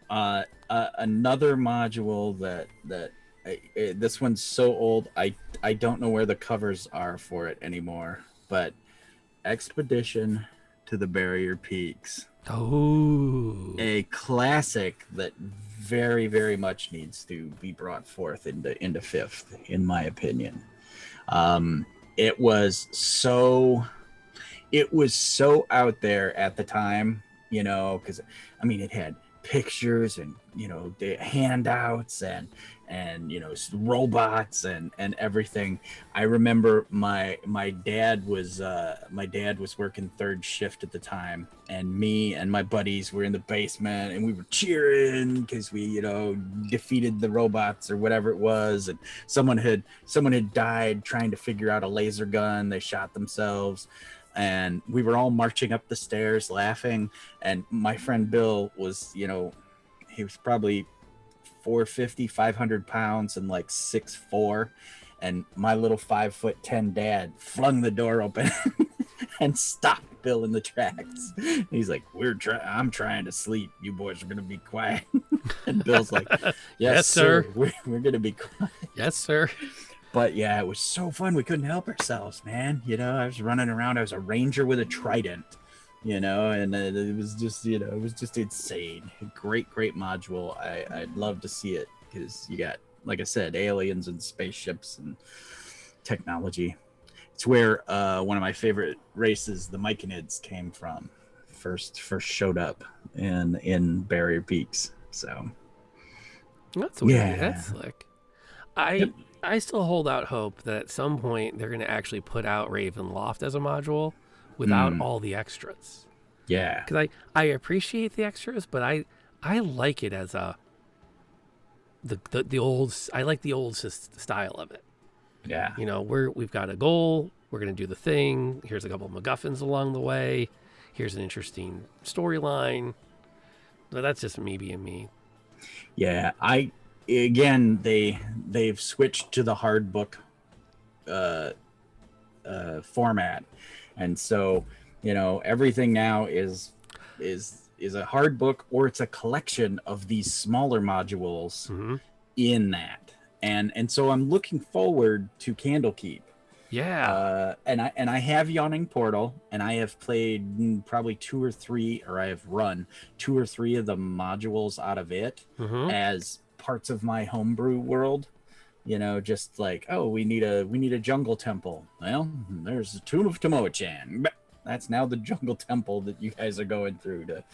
Another module that this one's so old, I don't know where the covers are for it anymore, but Expedition to the Barrier Peaks.
Oh,
a classic that very, very much needs to be brought forth into 5th, in my opinion. It was so out there at the time, because it had pictures and the handouts and robots and everything. I remember my dad was working 3rd shift at the time, and me and my buddies were in the basement, and we were cheering because we defeated the robots or whatever it was, and someone had died trying to figure out a laser gun. They shot themselves, and we were all marching up the stairs laughing. And my friend Bill was he was probably 450, 500 pounds and like 6'4", and my little 5'10" dad flung the door open and stop Bill in the tracks. He's like, I'm trying to sleep. You boys are gonna be quiet. And Bill's like, yes, sir. We're gonna be quiet.
Yes, sir.
But yeah, it was so fun. We couldn't help ourselves, man. I was running around. I was a ranger with a trident, and it was just, it was just insane. Great module. I'd love to see it because you got, like I said, aliens and spaceships and technology. It's where one of my favorite races, the Myconids, came from. First showed up in Barrier Peaks. So
that's weird. Yeah. That's slick. I still hold out hope that at some point they're going to actually put out Ravenloft as a module without all the extras.
Yeah.
Because I appreciate the extras, but I like it as the old. I like the old style of it.
Yeah.
We've got a goal. We're going to do the thing. Here's a couple of MacGuffins along the way. Here's an interesting storyline. But that's just me being me.
Yeah, Again, they've switched to the hard book format, and so everything now is a hard book, or it's a collection of these smaller modules in that, and so I'm looking forward to Candlekeep.
Yeah.
And I have Yawning Portal, and I have played probably 2 or 3, or I have run 2 or 3 of the modules out of it as parts of my homebrew world. Just like, oh, we need a jungle temple. Well, there's the Tomb of Tomoe-chan. That's now the jungle temple that you guys are going through to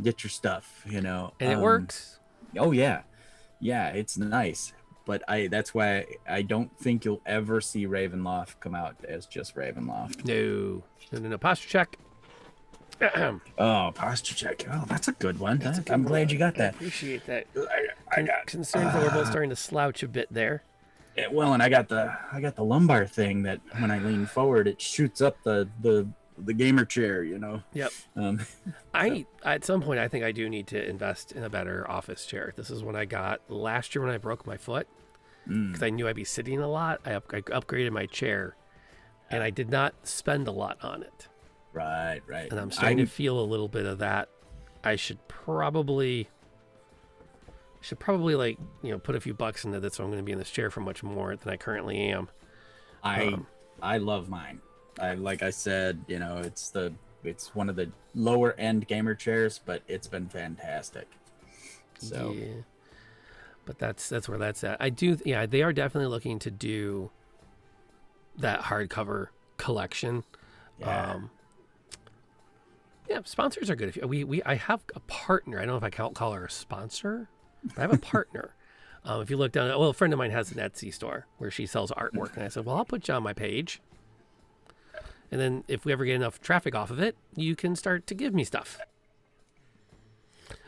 get your stuff.
And it works.
Oh yeah, it's nice. But that's why I don't think you'll ever see Ravenloft come out as just Ravenloft.
No. Posture check.
Oh, posture check. Oh, that's a good one. I'm glad you got that.
I appreciate that. I got concerns that we're both starting to slouch a bit there.
Yeah, well, and I got the lumbar thing that when I lean forward, it shoots up the gamer chair.
Yep. At some point, I think I do need to invest in a better office chair. This is one I got last year when I broke my foot because I knew I'd be sitting a lot. I upgraded my chair, and I did not spend a lot on it.
Right.
And I'm starting to feel a little bit of that. I should probably put a few bucks into this, so I'm going to be in this chair for much more than I currently am.
I love mine. Like I said, it's one of the lower end gamer chairs, but it's been fantastic. So
yeah. But that's where that's at. They are definitely looking to do that hardcover collection.
Yeah.
Sponsors are good. I have a partner. I don't know if I call her a sponsor, but I have a partner. If you look down, a friend of mine has an Etsy store where she sells artwork, and I said, well, I'll put you on my page, and then if we ever get enough traffic off of it, you can start to give me stuff.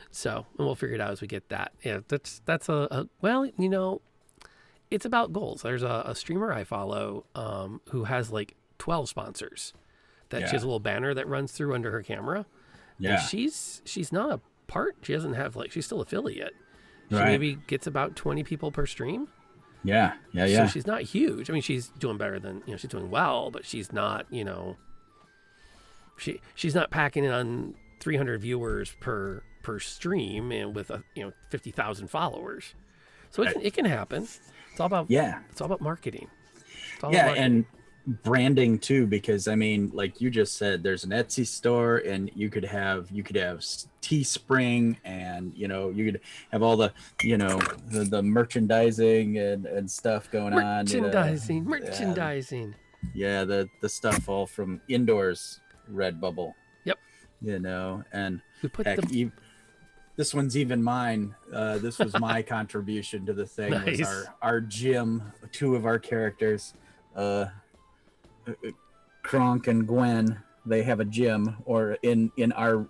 So, and we'll figure it out as we get that. Yeah, that's it's about goals. There's a streamer I follow who has like 12 sponsors. She has a little banner that runs through under her camera. Yeah. And she's not a part. She doesn't have she's still affiliate. She maybe gets about 20 people per stream.
Yeah.
So she's not huge. I mean, she's doing better than, she's doing well, but she's not, she's not packing in on 300 viewers per stream and with 50,000 followers. So it can happen. It's all about marketing. It's all about marketing.
And branding too, because I mean, like you just said, there's an Etsy store, and you could have Teespring, and you could have all the the merchandising and stuff going on.
Merchandising.
Yeah, the stuff all from Indoors Redbubble.
Yep.
And
we put
this one's even mine. This was my contribution to the thing.
Nice.
Was our gym, 2 of our characters. Kronk and Gwen, they have a gym, or in our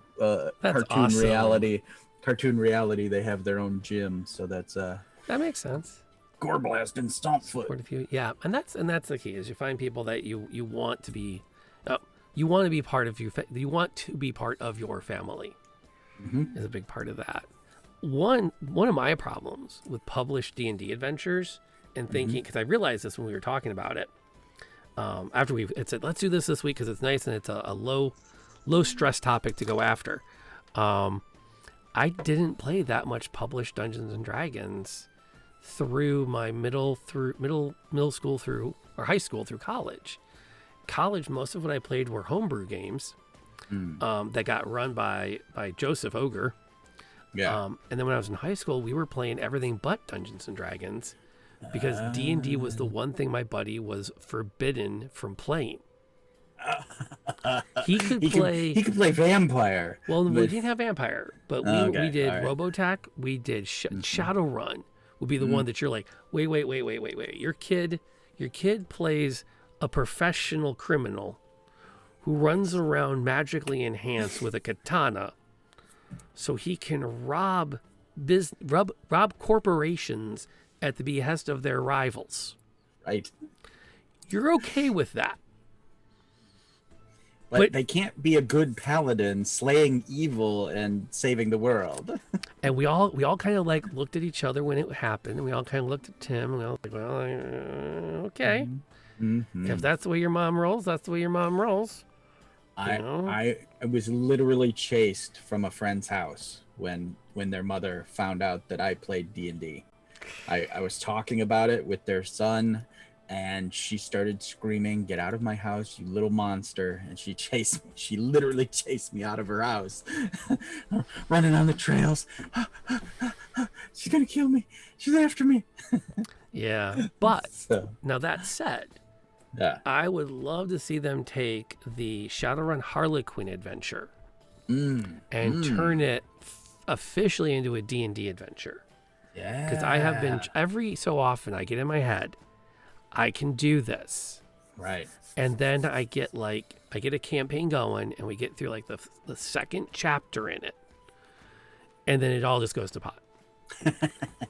cartoon reality, they have their own gym. So that's that
makes sense.
Goreblast and Stompfoot.
Yeah, and that's the key, is you find people that you want to be, you want to be part of your family. Is a big part of that. One of my problems with published D&D adventures and thinking, because I realized this when we were talking about it, after we it said let's do this week because it's nice and it's a low stress topic to go after. I didn't play that much published Dungeons and Dragons through my middle school through or high school through college. College, most of what I played were homebrew games that got run by Joseph Ogre.
Yeah.
And then when I was in high school, we were playing everything but Dungeons and Dragons because D&D was the one thing my buddy was forbidden from playing. He could play
vampire.
Well, we didn't have vampire, but we did
right.
Robotech. We did Shadowrun. Would be the one that you're like, wait. Your kid plays a professional criminal who runs around magically enhanced with a katana, so he can rob corporations at the behest of their rivals.
Right.
You're okay with that.
But they can't be a good paladin slaying evil and saving the world.
And we all kind of like looked at each other when it happened, and we all kind of looked at Tim, and we all like, well, okay.
Mm-hmm.
If that's the way your mom rolls, that's the way your mom rolls.
I was literally chased from a friend's house when their mother found out that I played D&D. I was talking about it with their son, and she started screaming, "Get out of my house, you little monster!" And she chased me. She literally chased me out of her house, running on the trails. She's gonna kill me. She's after me.
Yeah, but now that said,
yeah,
I would love to see them take the Shadowrun Harlequin adventure and turn it officially into a D&D adventure.
Yeah,
because I have been every so often I get in my head, I can do this.
Right.
And then I get a campaign going and we get through like the second chapter in it. And then it all just goes to pot.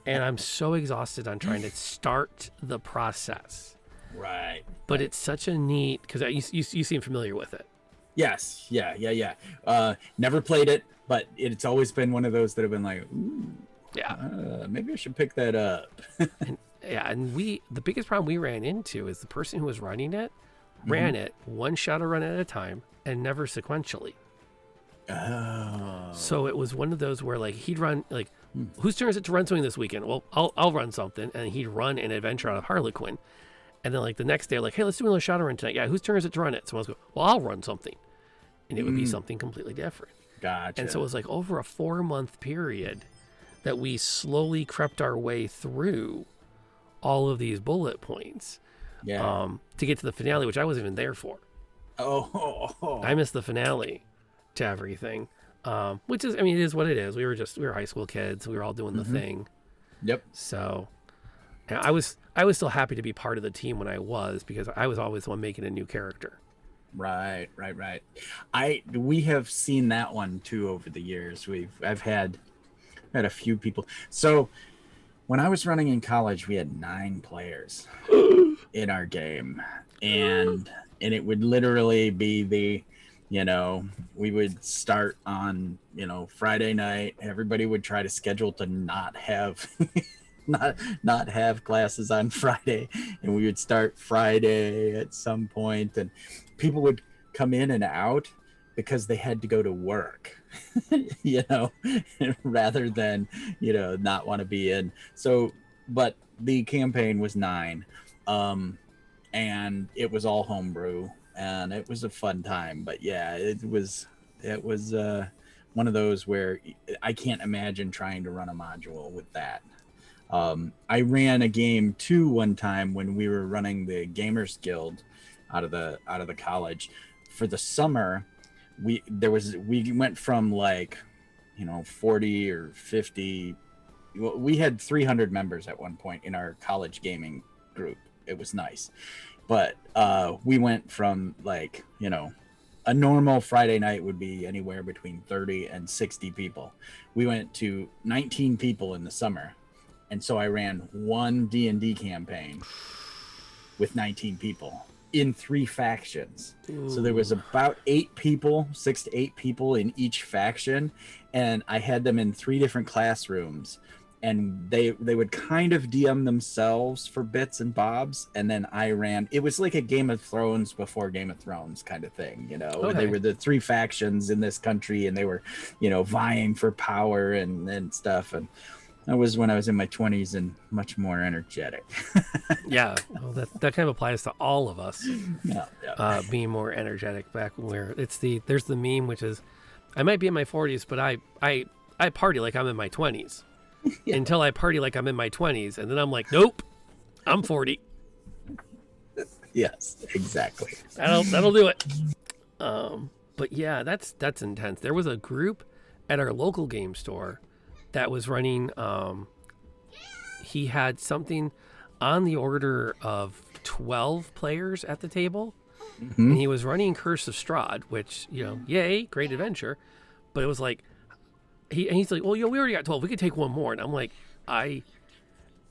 And I'm so exhausted on trying to start the process.
Right.
But it's such a neat, because you seem familiar with it.
Yes. Yeah. Never played it, but it's always been one of those that have been like, ooh,
yeah,
maybe I should pick that up.
And the biggest problem we ran into is the person who was running it ran it one Shadowrun at a time and never sequentially.
Oh.
So it was one of those where like he'd run like, whose turn is it to run something this weekend? Well, I'll run something, and he'd run an adventure out of Harlequin, and then like the next day, like, hey, let's do another Shadowrun tonight. Yeah, whose turn is it to run it? Someone else go, well, I'll run something, and it would be something completely different.
Gotcha.
And so it was like over a 4-month period that we slowly crept our way through all of these bullet points, to get to the finale, which I wasn't even there for.
Oh,
I missed the finale to everything, which is, I mean, it is what it is. We were high school kids. We were all doing the thing. Yep. So I was still happy to be part of the team when I was, because I was always the one making a new character.
Right. We have seen that one too over the years. I've had a few people. So when I was running in college, we had 9 players in our game, and it would literally be we would start on, Friday night. Everybody would try to schedule to not have not have classes on Friday, and we would start Friday at some point, and people would come in and out because they had to go to work, rather than, not want to be in. So, but the campaign was 9, and it was all homebrew, and it was a fun time. But yeah, it was one of those where I can't imagine trying to run a module with that. I ran a game too one time when we were running the Gamers Guild out of the college for the summer. We went from 40 or 50. We had 300 members at one point in our college gaming group. It was nice, but we went from a normal Friday night would be anywhere between 30 and 60 people. We went to 19 people in the summer. And so I ran one D&D campaign with 19 people in 3 factions. Ooh. So there was about 6 to 8 people in each faction. And I had them in 3 different classrooms. and they would kind of DM themselves for bits and bobs, and then I ran. It was like a Game of Thrones before Game of Thrones kind of thing, you know.
Okay.
They were the three factions in this country, and they were, you know, vying for power and stuff. And that was when I was in my 20s and much more energetic.
Yeah, well, that kind of applies to all of us.
Yeah.
Being more energetic back where there's the meme, which is, I might be in my 40s, but I party like I'm in my 20s. Yeah. Until I party like I'm in my 20s, and then I'm like, nope, I'm 40.
Yes, exactly.
That'll do it. But yeah, that's intense. There was a group at our local game store that was running. He had something on the order of 12 players at the table, and he was running Curse of Strahd, which, you know, yay, great adventure. But it was like, he's like, well, we already got 12. We could take one more. And I'm like,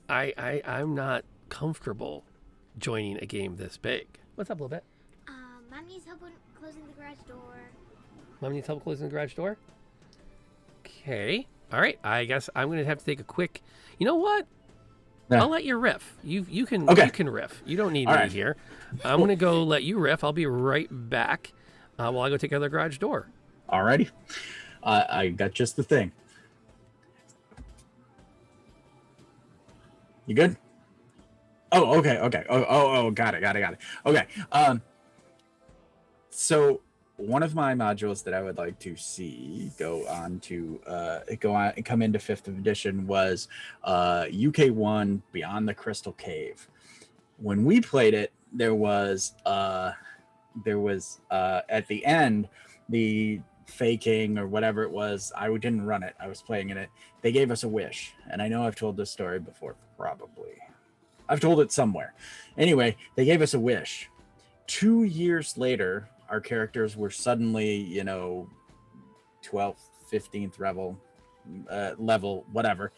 I'm not comfortable joining a game this big. What's up, little bit?
Mom needs help closing the garage door.
Mom needs help closing the garage door? Okay. All right. I guess I'm going to have to take a quick... You know what?
Yeah.
I'll let you riff. You can riff. You don't need
All
me
right.
here. I'm going to go let you riff. I'll be right back while I go take out the garage door.
Alrighty. I got just the thing. You good? Oh, okay. Oh, got it. Okay. So one of my modules that I would like to see come into 5th edition was UK1 Beyond the Crystal Cave. When we played it, there was at the end, the faking or whatever it was, I didn't run it, I was playing in it, they gave us a wish. And I know I've told this story before, probably I've told it somewhere. Anyway, they gave us a wish. 2 years later, our characters were suddenly, you know, 12th 15th level, whatever,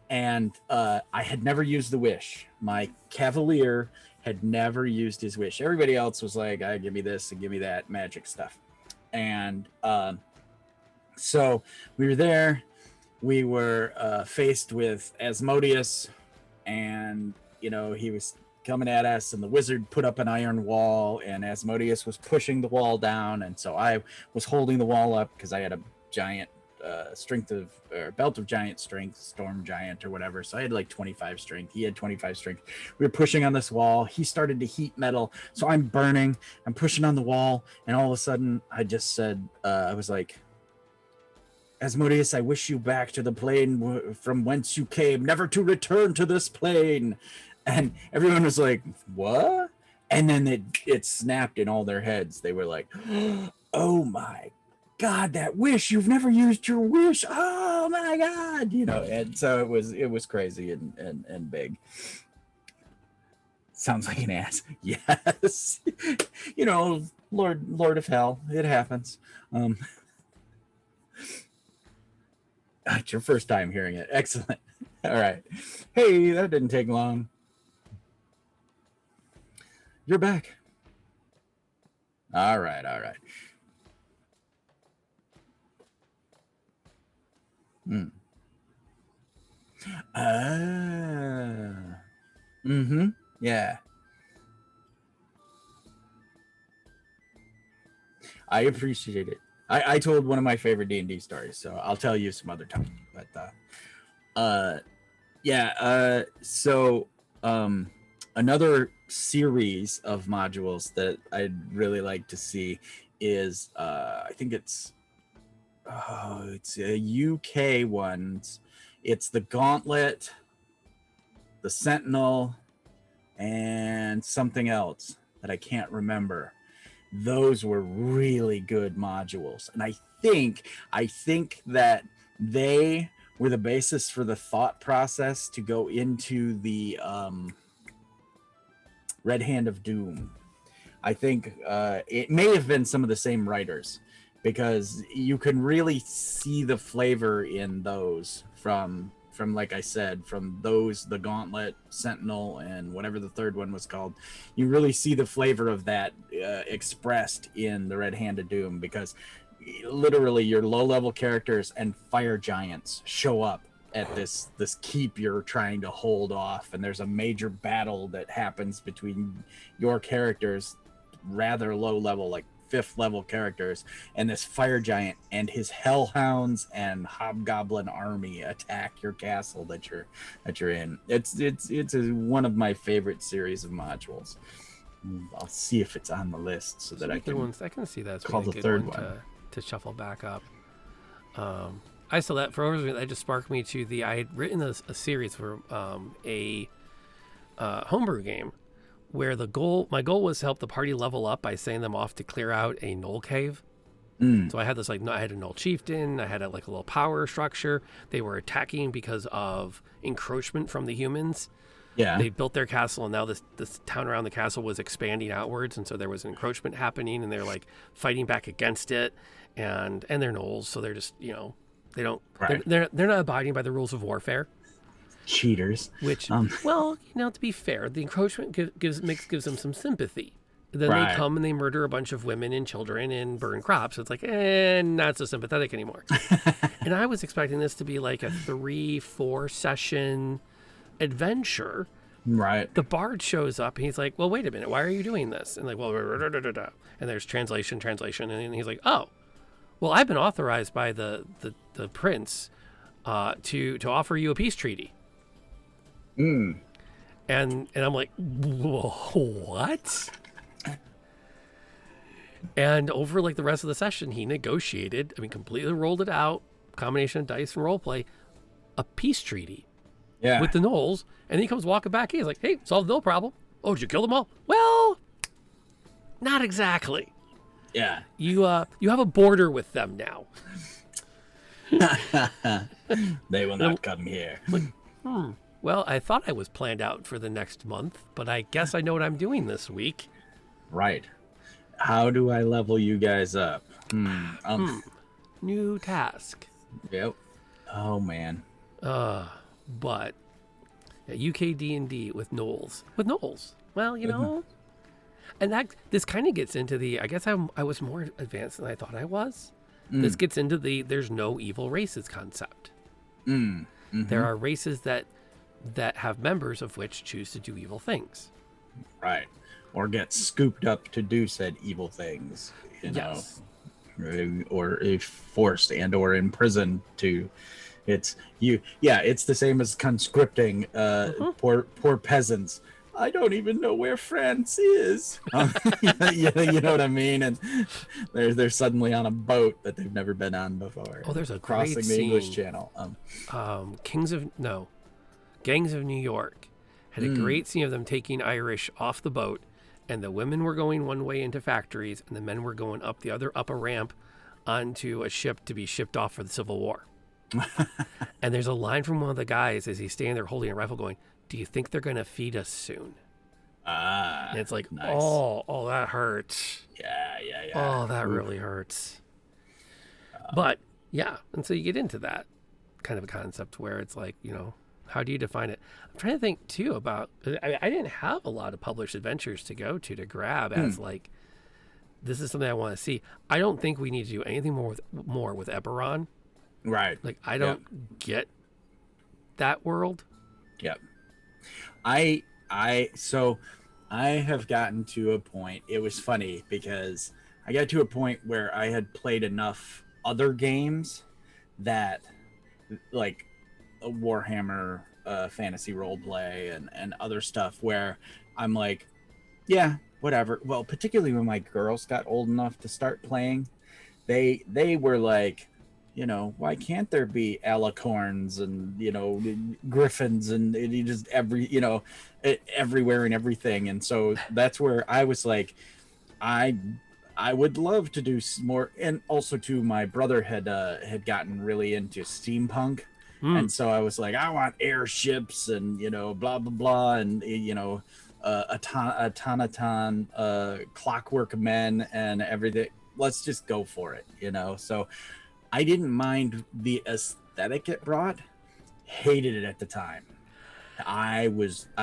and I had never used the wish. My cavalier had never used his wish. Everybody else was like, give me this and give me that magic stuff. And so we were there. We were faced with Asmodeus, and, you know, he was coming at us, and the wizard put up an iron wall, and Asmodeus was pushing the wall down. And so I was holding the wall up because I had a giant belt of giant strength, storm giant or whatever. So I had like 25 strength. He had 25 strength. We were pushing on this wall. He started to heat metal. So I'm burning. I'm pushing on the wall. And all of a sudden I just said, I was like, Asmodeus, I wish you back to the plane from whence you came, never to return to this plane. And everyone was like, what? And then it snapped in all their heads. They were like, oh my God, that wish, you've never used your wish. Oh my God. You know, and so it was crazy and big. Sounds like an ass. Yes. You know, Lord of Hell. It happens. It's your first time hearing it. Excellent. All right. Hey, that didn't take long. You're back. All right. Yeah. I appreciate it. I told one of my favorite D&D stories, so I'll tell you some other time. But so another series of modules that I'd really like to see is I think it's a UK ones. It's the Gauntlet, the Sentinel, and something else that I can't remember. Those were really good modules, and I think that they were the basis for the thought process to go into the Red Hand of Doom. I think it may have been some of the same writers, because you can really see the flavor in those from like I said, from those, the Gauntlet, Sentinel, and whatever the third one was called. You really see the flavor of that expressed in the Red Hand of Doom, because literally your low-level characters and fire giants show up at this keep you're trying to hold off, and there's a major battle that happens between your characters, rather low level, like 5th level characters, and this fire giant and his hellhounds and hobgoblin army attack your castle that you're in. It's one of my favorite series of modules. I'll see if it's on the list so that I can
see that's
call
really
the
good
third
one to shuffle back up. I saw that that just sparked me to I had written a series for a homebrew game where my goal was to help the party level up by sending them off to clear out a knoll cave. So I had this I had a knoll chieftain, I had a little power structure. They were attacking because of encroachment from the humans.
Yeah.
They built their castle, and now this town around the castle was expanding outwards, and so there was an encroachment happening, and they're like fighting back against it, and they're gnolls, so they're just they don't they're not abiding by the rules of warfare.
Cheaters.
Which well, to be fair, the encroachment gives them some sympathy. Then they come and they murder a bunch of women and children and burn crops. It's like, not so sympathetic anymore. And I was expecting this to be like a 3-4 session adventure.
Right.
The bard shows up and he's like, well, wait a minute, why are you doing this? And like, well, and there's translation, and he's like, oh, well, I've been authorized by the prince to offer you a peace treaty. And I'm like, what? And over like the rest of the session, he negotiated, completely rolled it out, combination of dice and role play, a peace treaty with the gnolls. And he comes walking back. He's like, hey, solved no problem. Oh, did you kill them all? Well, not exactly.
Yeah.
You have a border with them now.
They will not come here.
Well, I thought I was planned out for the next month, but I guess I know what I'm doing this week.
Right. How do I level you guys up?
New task.
Yep. Oh, man.
But UK D&D with gnolls. Well, and this kind of gets into I guess I was more advanced than I thought I was. This gets into there's no evil races concept. There are races that have members of which choose to do evil things.
Right. Or get scooped up to do said evil things,
Yes.
or if forced and or imprisoned to. It's the same as conscripting poor peasants. I don't even know where France is. You know what I mean? And they're suddenly on a boat that they've never been on before.
Oh, there's a
crossing
great
the English
scene.
Channel.
Gangs of New York had a great scene of them taking Irish off the boat, and the women were going one way into factories, and the men were going up a ramp onto a ship to be shipped off for the Civil War. And there's a line from one of the guys as he's standing there holding a rifle going, do you think they're going to feed us soon? And it's like,
nice.
oh, that hurts.
Yeah.
Oh, that really hurts. But, yeah, and so you get into that kind of a concept where it's like, how do you define it? I'm trying to think, too, about... I didn't have a lot of published adventures to go to grab as, like, this is something I want to see. I don't think we need to do anything more with Eberron.
Right.
Like, I don't get that world.
Yep. So I have gotten to a point. It was funny because I got to a point where I had played enough other games that, like, a Warhammer fantasy roleplay and other stuff, where I'm like, yeah, whatever. Well, particularly when my girls got old enough to start playing, they were like, why can't there be alicorns and, griffins and just everywhere and everything. And so that's where I was like, I would love to do more. And also too, my brother had gotten really into steampunk. And so I was like, I want airships and, blah, blah, blah. And, automaton, clockwork men and everything. Let's just go for it, So I didn't mind the aesthetic it brought. Hated it at the time. I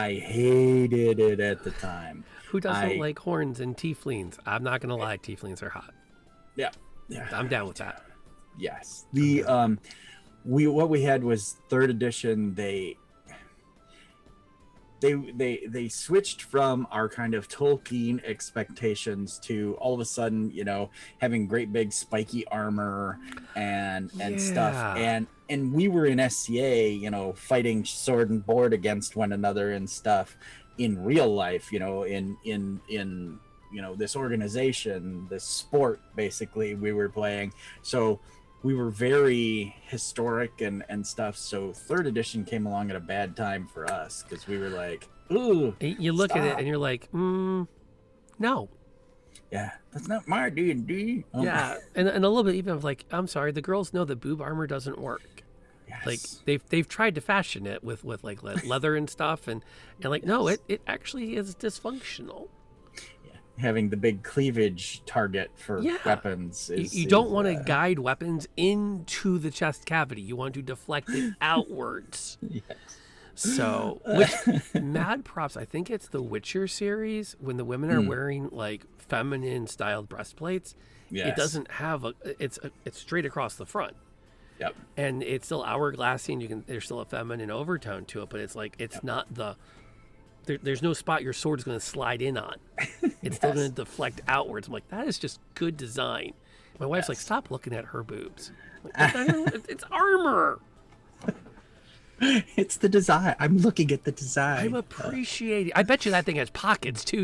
hated it at the time.
Who doesn't like horns and tieflings? I'm not gonna lie, tieflings are hot.
Yeah.
I'm down with that.
Yes. what we had was third edition. They switched from our kind of Tolkien expectations to all of a sudden, having great big spiky armor and stuff.
Yeah.
And we were in SCA, fighting sword and board against one another and stuff in real life, in this organization, this sport basically we were playing. So we were very historic and stuff. So third edition came along at a bad time for us because we were like, ooh.
You look at it and you're like, no.
Yeah, that's not my D&D.
Yeah, and a little bit even of like, I'm sorry, the girls know that boob armor doesn't work.
Yes.
Like they've tried to fashion it with like leather and stuff, and like no, it actually is dysfunctional.
Having the big cleavage target for weapons.
You don't want to guide weapons into the chest cavity. You want to deflect it outwards.
Yes.
So, which mad props. I think it's the Witcher series when the women are wearing like feminine styled breastplates.
Yes.
It doesn't have it's straight across the front.
Yep. And
it's still hourglassy, and there's still a feminine overtone to it, but it's like it's not the. There's no spot your sword is going to slide in on. It's still going to deflect outwards. I'm like, that is just good design. My wife's like, stop looking at her boobs. Like, it's armor.
It's the design. I'm looking at the design.
I'm appreciating. I bet you that thing has pockets too.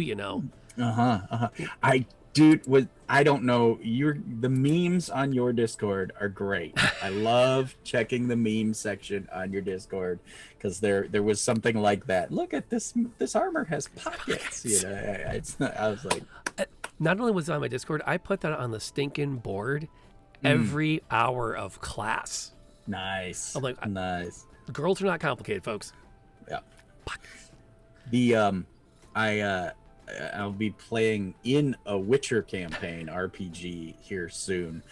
I don't know. The memes on your Discord are great. I love checking the meme section on your Discord because there was something like that. Look at this armor has pockets. I was like,
not only was it on my Discord, I put that on the stinking board every hour of class.
Nice.
I'm like,
nice.
Girls are not complicated, folks.
Yeah. I'll be playing in a Witcher campaign RPG here soon,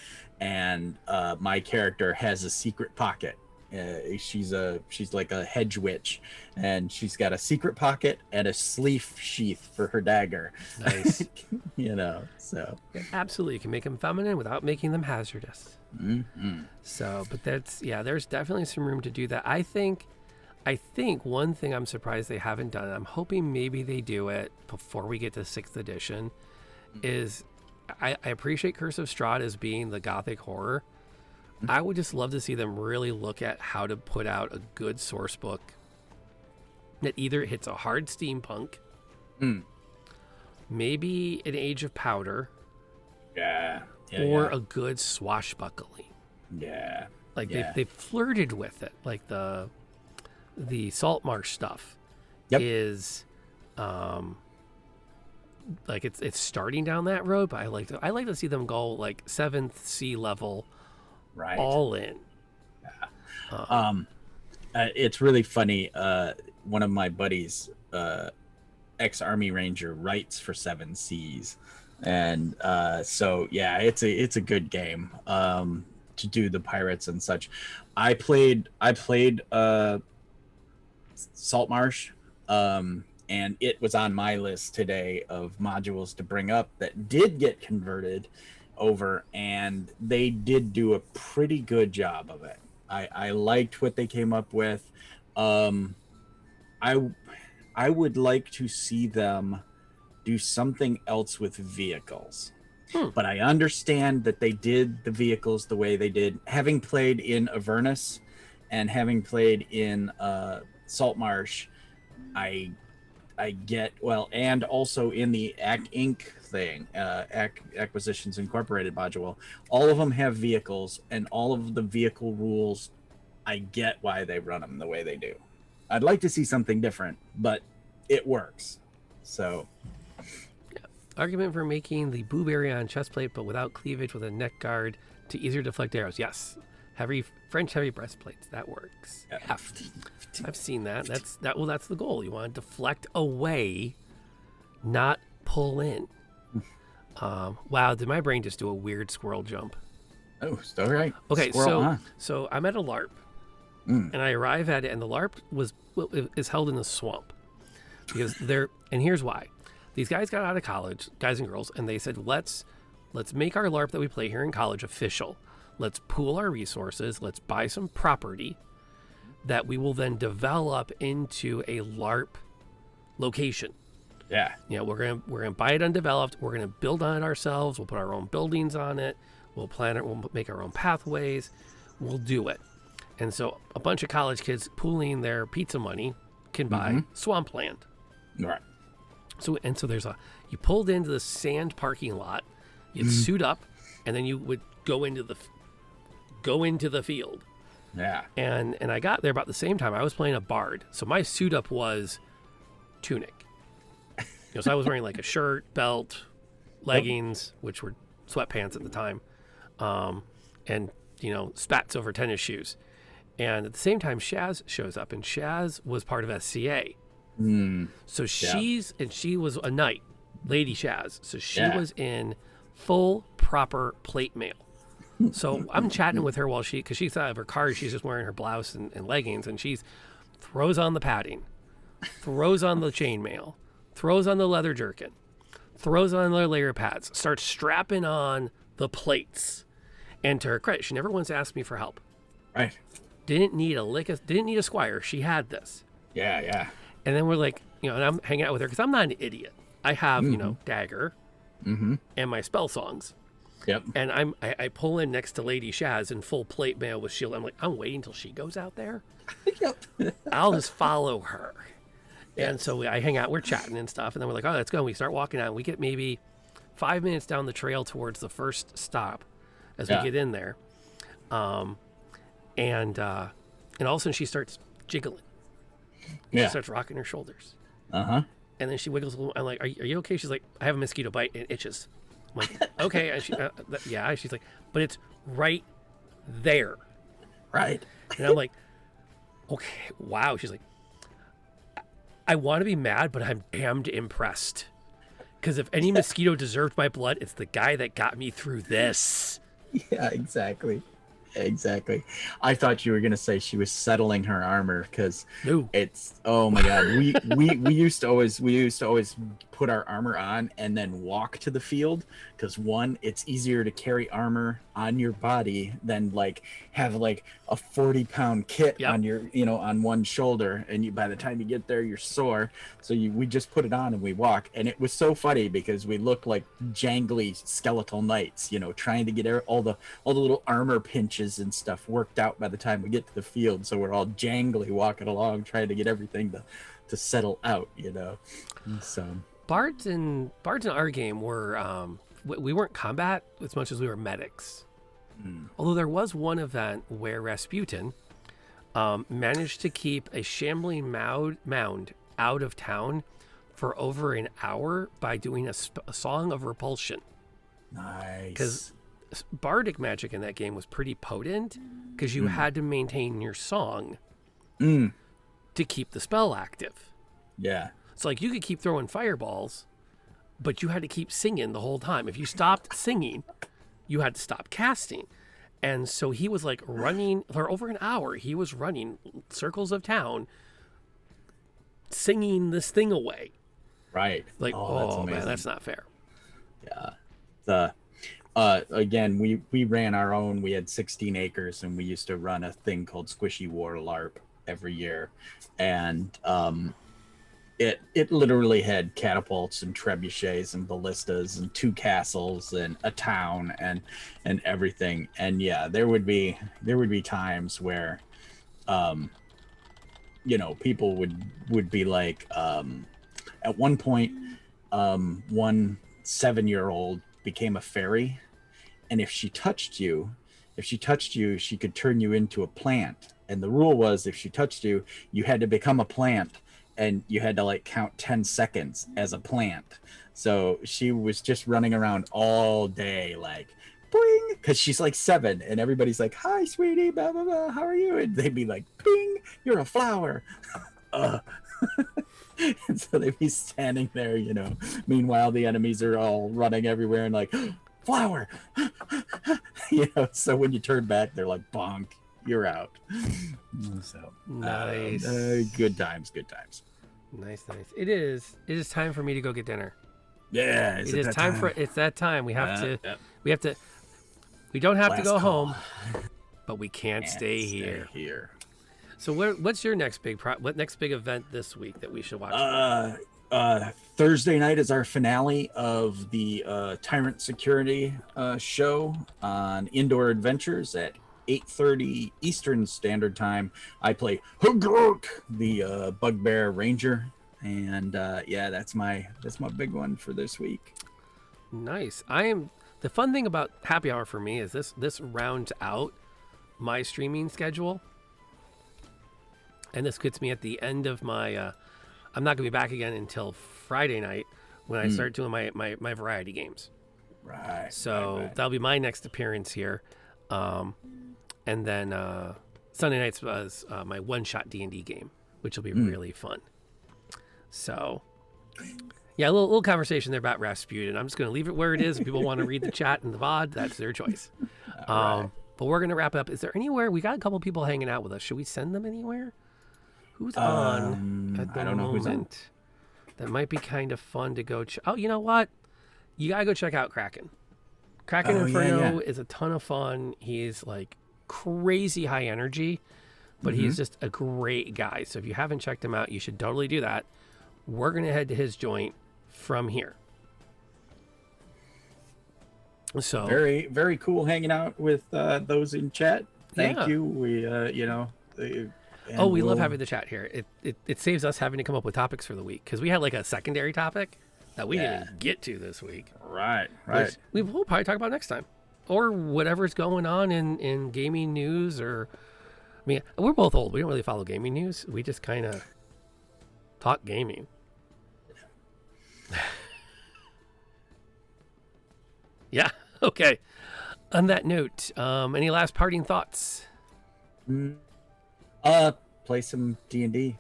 and my character has a secret pocket. She's like a hedge witch, and she's got a secret pocket and a sleeve sheath for her dagger.
Nice.
So
absolutely, you can make them feminine without making them hazardous.
Mm-hmm.
So, but there's definitely some room to do that. I think one thing I'm surprised they haven't done, and I'm hoping maybe they do it before we get to 6th edition, is I appreciate Curse of Strahd as being the gothic horror. I would just love to see them really look at how to put out a good source book that either hits a hard steampunk, maybe an Age of Powder, or a good swashbuckling.
Yeah.
Like they've flirted with it, like the Saltmarsh stuff is like it's starting down that road, but I like to see them go like 7th sea level,
right,
all in.
It's really funny. One of my buddies, ex-Army Ranger, writes for 7 Seas, and so it's a good game to do the pirates and such. I played Saltmarsh, and it was on my list today of modules to bring up that did get converted over, and they did do a pretty good job of it. I liked what they came up with. I would like to see them do something else with vehicles. But I understand that they did the vehicles the way they did. Having played in Avernus and having played in Saltmarsh, I get, and also in the Act Inc. thing, Acquisitions Incorporated module, all of them have vehicles, and all of the vehicle rules, I get why they run them the way they do. I'd like to see something different, but it works. So,
argument for making the boob area on chest plate, but without cleavage, with a neck guard to easier deflect arrows. Yes, French heavy breastplates, that works. Yeah. I've seen that. That's the goal. You want to deflect away, not pull in. Wow, did my brain just do a weird squirrel jump?
Oh, still right.
Okay,
Squirrel,
so I'm at a LARP, and I arrive at it, and the LARP is held in the swamp because and here's why. These guys got out of college, guys and girls, and they said, let's make our LARP that we play here in college official. let's pool our resources, let's buy some property that we will then develop into a LARP location.
Yeah.
You know, we're gonna buy it undeveloped. We're gonna build on it ourselves. We'll put our own buildings on it. We'll plan it. We'll make our own pathways. We'll do it. And so a bunch of college kids pooling their pizza money can buy swampland.
Right.
So there's you pulled into the sand parking lot. You'd suit up, and then you would go into the field.
Yeah.
And I got there about the same time. I was playing a bard, so my suit up was tunic. So I was wearing like a shirt, belt, leggings, which were sweatpants at the time, and spats over tennis shoes. And at the same time, Shaz shows up, and Shaz was part of SCA. So she was a knight, Lady Shaz. So she was in full proper plate mail. So I'm chatting with her because she's out of her car. She's just wearing her blouse and leggings, and she throws on the padding, throws on the chainmail, throws on the leather jerkin, throws on the layer pads, starts strapping on the plates. And to her credit, she never once asked me for help.
Right.
Didn't need a squire. She had this.
Yeah, yeah.
And then we're like, and I'm hanging out with her because I'm not an idiot. I have, dagger and my spell songs.
Yep.
And I pull in next to Lady Shaz in full plate mail with shield. I'm like, I'm waiting till she goes out there.
Yep.
I'll just follow her. And so I hang out, we're chatting and stuff, and then we're like, oh, let's go. And we start walking out, and we get maybe 5 minutes down the trail towards the first stop as we get in there. And all of a sudden she starts jiggling. She starts rocking her shoulders.
Uh-huh.
And then she wiggles a little. I'm like, are you okay? She's like, I have a mosquito bite and it itches. I'm like, okay. And she's like, but it's right there.
Right.
And I'm like, okay, wow. She's like, I want to be mad, but I'm damned impressed. Because if any mosquito deserved my blood, it's the guy that got me through this.
Yeah, exactly. I thought you were gonna say she was settling her armor because it's oh my god. We used to always put our armor on and then walk to the field because one, it's easier to carry armor on your body than like have like a 40-pound kit on your on one shoulder, and by the time you get there you're sore. So we just put it on and we walk, and it was so funny because we looked like jangly skeletal knights, trying to get all the little armor pinches and stuff worked out by the time we get to the field. So we're all jangly walking along trying to get everything to settle out, So
Bards in our game were we weren't combat as much as we were medics. Although there was one event where Rasputin managed to keep a shambling mound out of town for over an hour by doing a song of repulsion.
Nice.
Because bardic magic in that game was pretty potent because you had to maintain your song to keep the spell active.
Yeah.
So like you could keep throwing fireballs, but you had to keep singing the whole time. If you stopped singing, you had to stop casting. And so he was like running for over an hour. He was running circles of town singing this thing away.
Right.
Like,
that's amazing.
Man, that's not fair.
Yeah. Again, we ran our own. We had 16 acres, and we used to run a thing called Squishy War LARP every year. And it literally had catapults and trebuchets and ballistas and 2 castles and a town and everything. And yeah, there would be times where people would be like, at one point, one 7-year-old became a fairy, and if she touched you, she could turn you into a plant. And the rule was, if she touched you, you had to become a plant, and you had to like count 10 seconds as a plant. So she was just running around all day like boing, because she's like 7, and everybody's like, hi sweetie, blah blah blah, how are you? And they'd be like, ping, you're a flower. And so they'd be standing there, meanwhile the enemies are all running everywhere and like, flower. So when you turn back, they're like, bonk, you're out. So
nice.
Good times.
Nice. It is time for me to go get dinner.
Yeah,
It's that time. We have to We don't have to
Last
go
call.
home, but we can't stay here. So what's your next big what next big event this week that we should watch for?
Thursday night is our finale of the Tyrant Security show on Indoor Adventures at 8:30 Eastern Standard Time. I play Hugurk, the Bugbear Ranger, and that's my big one for this week.
Nice. The fun thing about Happy Hour for me is this rounds out my streaming schedule. And this gets me at the end of my I'm not gonna be back again until Friday night when I start doing my variety games.
Right.
So that'll be my next appearance here. And then Sunday nights was my one-shot D&D game, which will be really fun. So yeah, a little conversation there about Rasputin. I'm just going to leave it where it is. If people want to read the chat and the VOD, that's their choice. But we're going to wrap up. Is there anywhere? We got a couple people hanging out with us. Should we send them anywhere? Who's on at the
I don't know who's on.
That might be kind of fun to go. Oh, you know what? You got to go check out Kraken. Kraken Inferno is a ton of fun. He's like crazy high energy, but he's just a great guy. So if you haven't checked him out, you should totally do that. We're going to head to his joint from here. So
very, very cool hanging out with those in chat. Thank you. We, we
love having the chat here. It saves us having to come up with topics for the week because we had like a secondary topic that we didn't even get to this week.
Right.
We'll probably talk about next time or whatever's going on in gaming news or, I mean, we're both old. We don't really follow gaming news. We just kind of talk gaming. Yeah. Okay. On that note, any last parting thoughts?
Play some D&D.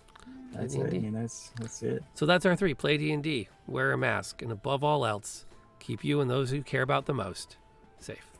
That's
D&D.
it. I mean, that's it.
So that's our 3. Play D&D, wear a mask, and above all else, keep you and those who care about the most safe.